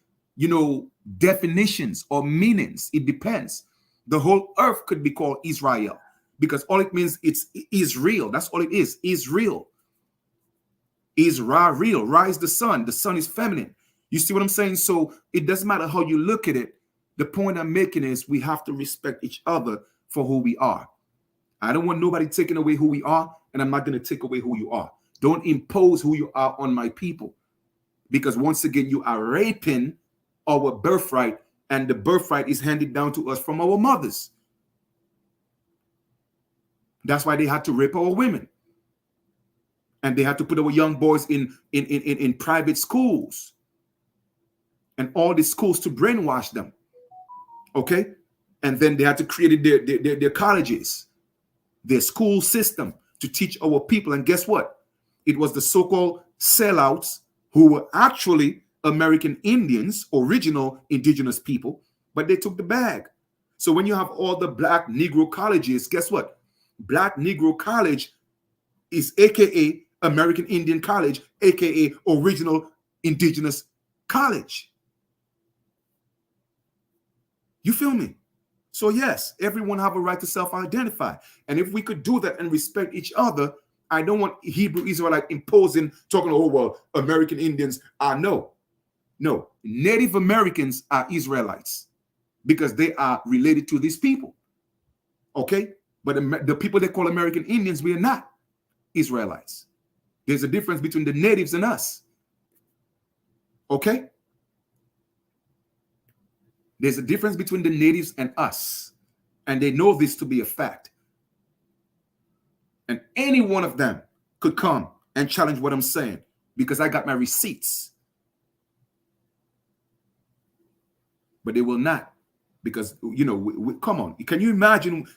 definitions or meanings. It depends. The whole earth could be called Israel because all it means is real. That's all it is. Israel. Israel. Ra is the sun. The sun is feminine. You see what I'm saying? So it doesn't matter how you look at it. The point I'm making is we have to respect each other for who we are. I don't want nobody taking away who we are, and I'm not going to take away who you are. Don't impose who you are on my people. Because once again, you are raping our birthright, and the birthright is handed down to us from our mothers. That's why they had to rape our women. And they had to put our young boys in private schools and all the schools to brainwash them. Okay? And then they had to create their colleges, their school system to teach our people. And guess what? It was the so-called sellouts who were actually American Indians, original indigenous people, but they took the bag. So when you have all the black Negro colleges, guess what? Black Negro College is AKA American Indian College, AKA original indigenous college. You feel me? So yes, everyone have a right to self-identify. And if we could do that and respect each other, I don't want Hebrew Israelite imposing, talking, oh, well, American Indians are no. Native Americans are Israelites because they are related to these people. Okay? But the people they call American Indians, we are not Israelites. There's a difference between the natives and us. Okay? There's a difference between the natives and us. And they know this to be a fact. And any one of them could come and challenge what I'm saying because I got my receipts. But they will not, because, you know, come on. Can you imagine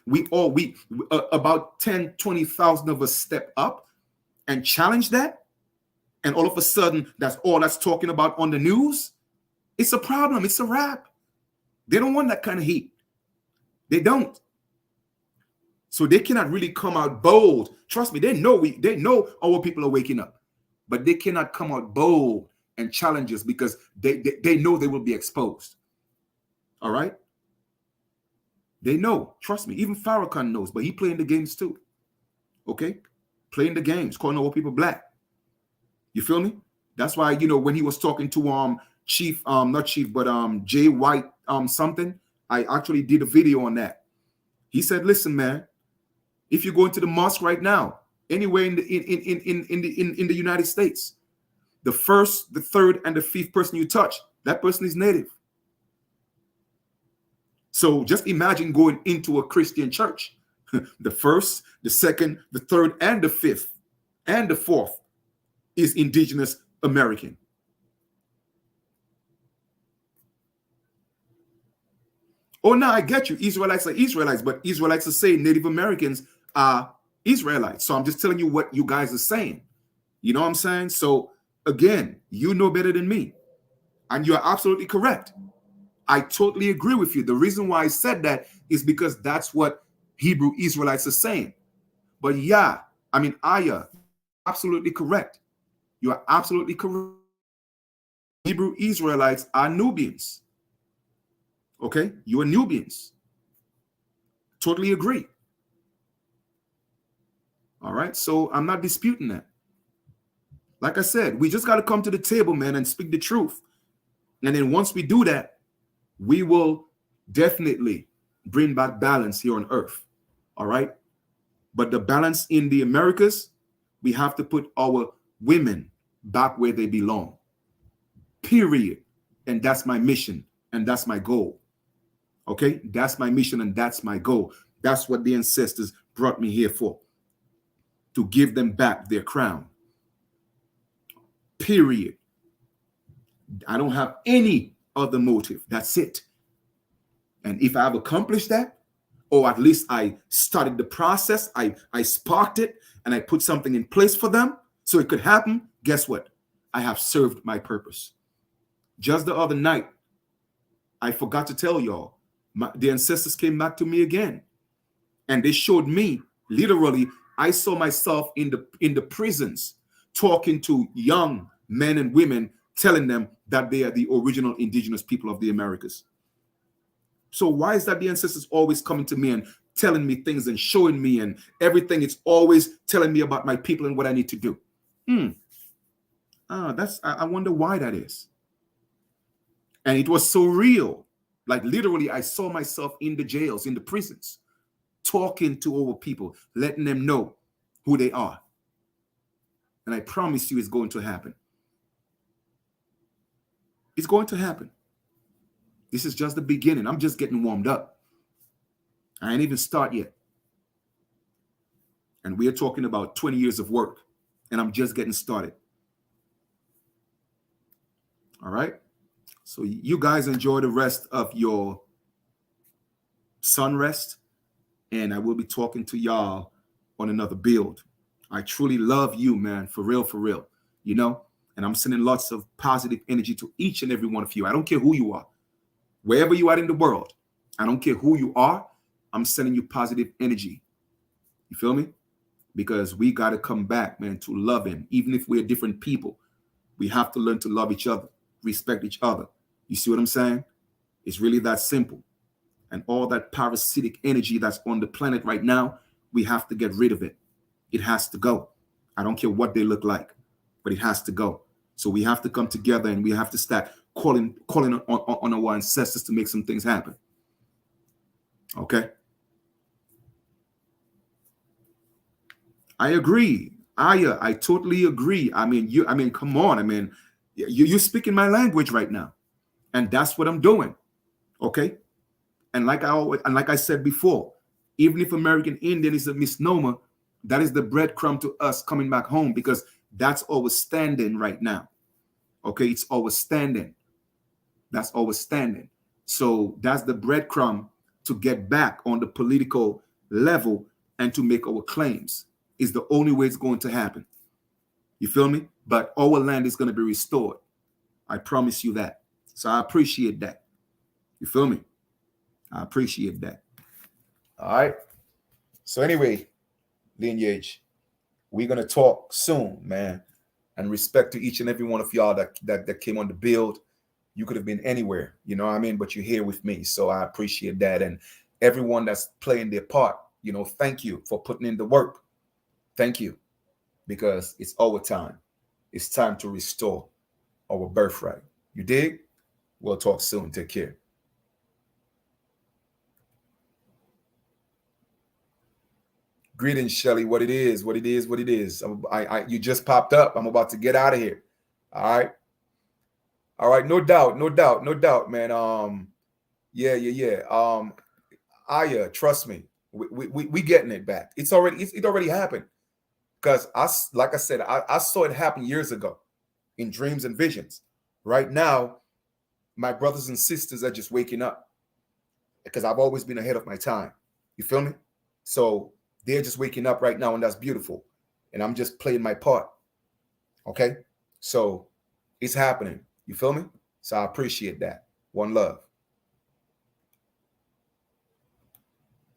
about 10, 20,000 of us step up and challenge that? And all of a sudden, that's all that's talking about on the news? It's a problem. It's a wrap. They don't want that kind of heat. They don't. So they cannot really come out bold. Trust me, they know our people are waking up. But they cannot come out bold and challenge us because they know they will be exposed. All right? They know. Trust me. Even Farrakhan knows, but he playing the games too. Okay? Playing the games, calling our people black. You feel me? That's why, you know, when he was talking to Jay White something, I actually did a video on that. He said, listen, man, if you go into the mosque right now, anywhere in the United States, the first, the third, and the fifth person you touch, that person is native. So just imagine going into a Christian church. The first, the second, the third, and the fifth, and the fourth is indigenous American. Oh, now I get you. Israelites are Israelites, but Israelites are saying Native Americans are Israelites. So I'm just telling you what you guys are saying. You know what I'm saying? So again, you know better than me. And you're absolutely correct. I totally agree with you. The reason why I said that is because that's what Hebrew Israelites are saying. But yeah, I mean, Aya, absolutely correct. You are absolutely correct. Hebrew Israelites are Nubians. Okay? You are Nubians. Totally agree. All right? So I'm not disputing that. Like I said, we just got to come to the table, man, and speak the truth. And then once we do that, we will definitely bring back balance here on earth. All right? But the balance in the Americas, we have to put our women back where they belong. Period. And that's my mission. And that's my goal. Okay? That's my mission and that's my goal. That's what the ancestors brought me here for. To give them back their crown. Period. I don't have any other motive. That's it. And if I've accomplished that, or at least I started the process, I sparked it, and I put something in place for them so it could happen, guess what? I have served my purpose. Just the other night, I forgot to tell y'all, the ancestors came back to me again. And they showed me, literally, I saw myself in the prisons talking to young men and women, telling them that they are the original indigenous people of the Americas. So why is that the ancestors always coming to me and telling me things and showing me and everything? It's always telling me about my people and what I need to do. I wonder why that is. And it was so real. Like literally, I saw myself in the jails, in the prisons, talking to our people, letting them know who they are. And I promise you it's going to happen. It's going to happen. This is just the beginning. I'm just getting warmed up. I ain't even start yet. And we are talking about 20 years of work. And I'm just getting started. All right? So you guys enjoy the rest of your sun rest. And I will be talking to y'all on another build. I truly love you, man. For real, for real. You know? And I'm sending lots of positive energy to each and every one of you. I don't care who you are. Wherever you are in the world, I don't care who you are. I'm sending you positive energy. You feel me? Because we got to come back, man, to loving. Even if we're different people, we have to learn to love each other, respect each other. You see what I'm saying? It's really that simple. And all that parasitic energy that's on the planet right now, we have to get rid of it. It has to go. I don't care what they look like, but it has to go. So we have to come together and we have to start calling on our ancestors to make some things happen. Okay? I agree. I totally agree. I mean, come on. I mean, you're speaking my language right now. And that's what I'm doing. Okay? And like I said before, even if American Indian is a misnomer, that is the breadcrumb to us coming back home, because that's our standing right now. Okay, it's our standing. That's our standing. So that's the breadcrumb to get back on the political level and to make our claims. Is the only way it's going to happen. You feel me? But our land is going to be restored. I promise you that. So I appreciate that. You feel me? I appreciate that. All right. So anyway, lineage, we're going to talk soon, man. And respect to each and every one of y'all that came on the build. You could have been anywhere, you know what I mean? But you're here with me. So I appreciate that. And everyone that's playing their part, you know, thank you for putting in the work. Thank you. Because it's our time. It's time to restore our birthright. You dig? We'll talk soon. Take care. Greetings, Shelly. What it is, what it is, what it is. You just popped up. I'm about to get out of here. All right. All right. No doubt. No doubt. No doubt, man. Yeah. Aya, trust me. We getting it back. It already happened. Because like I said, I saw it happen years ago in dreams and visions. Right now, my brothers and sisters are just waking up because I've always been ahead of my time. You feel me? So they're just waking up right now, and that's beautiful. And I'm just playing my part. Okay? So it's happening. You feel me? So I appreciate that. One love.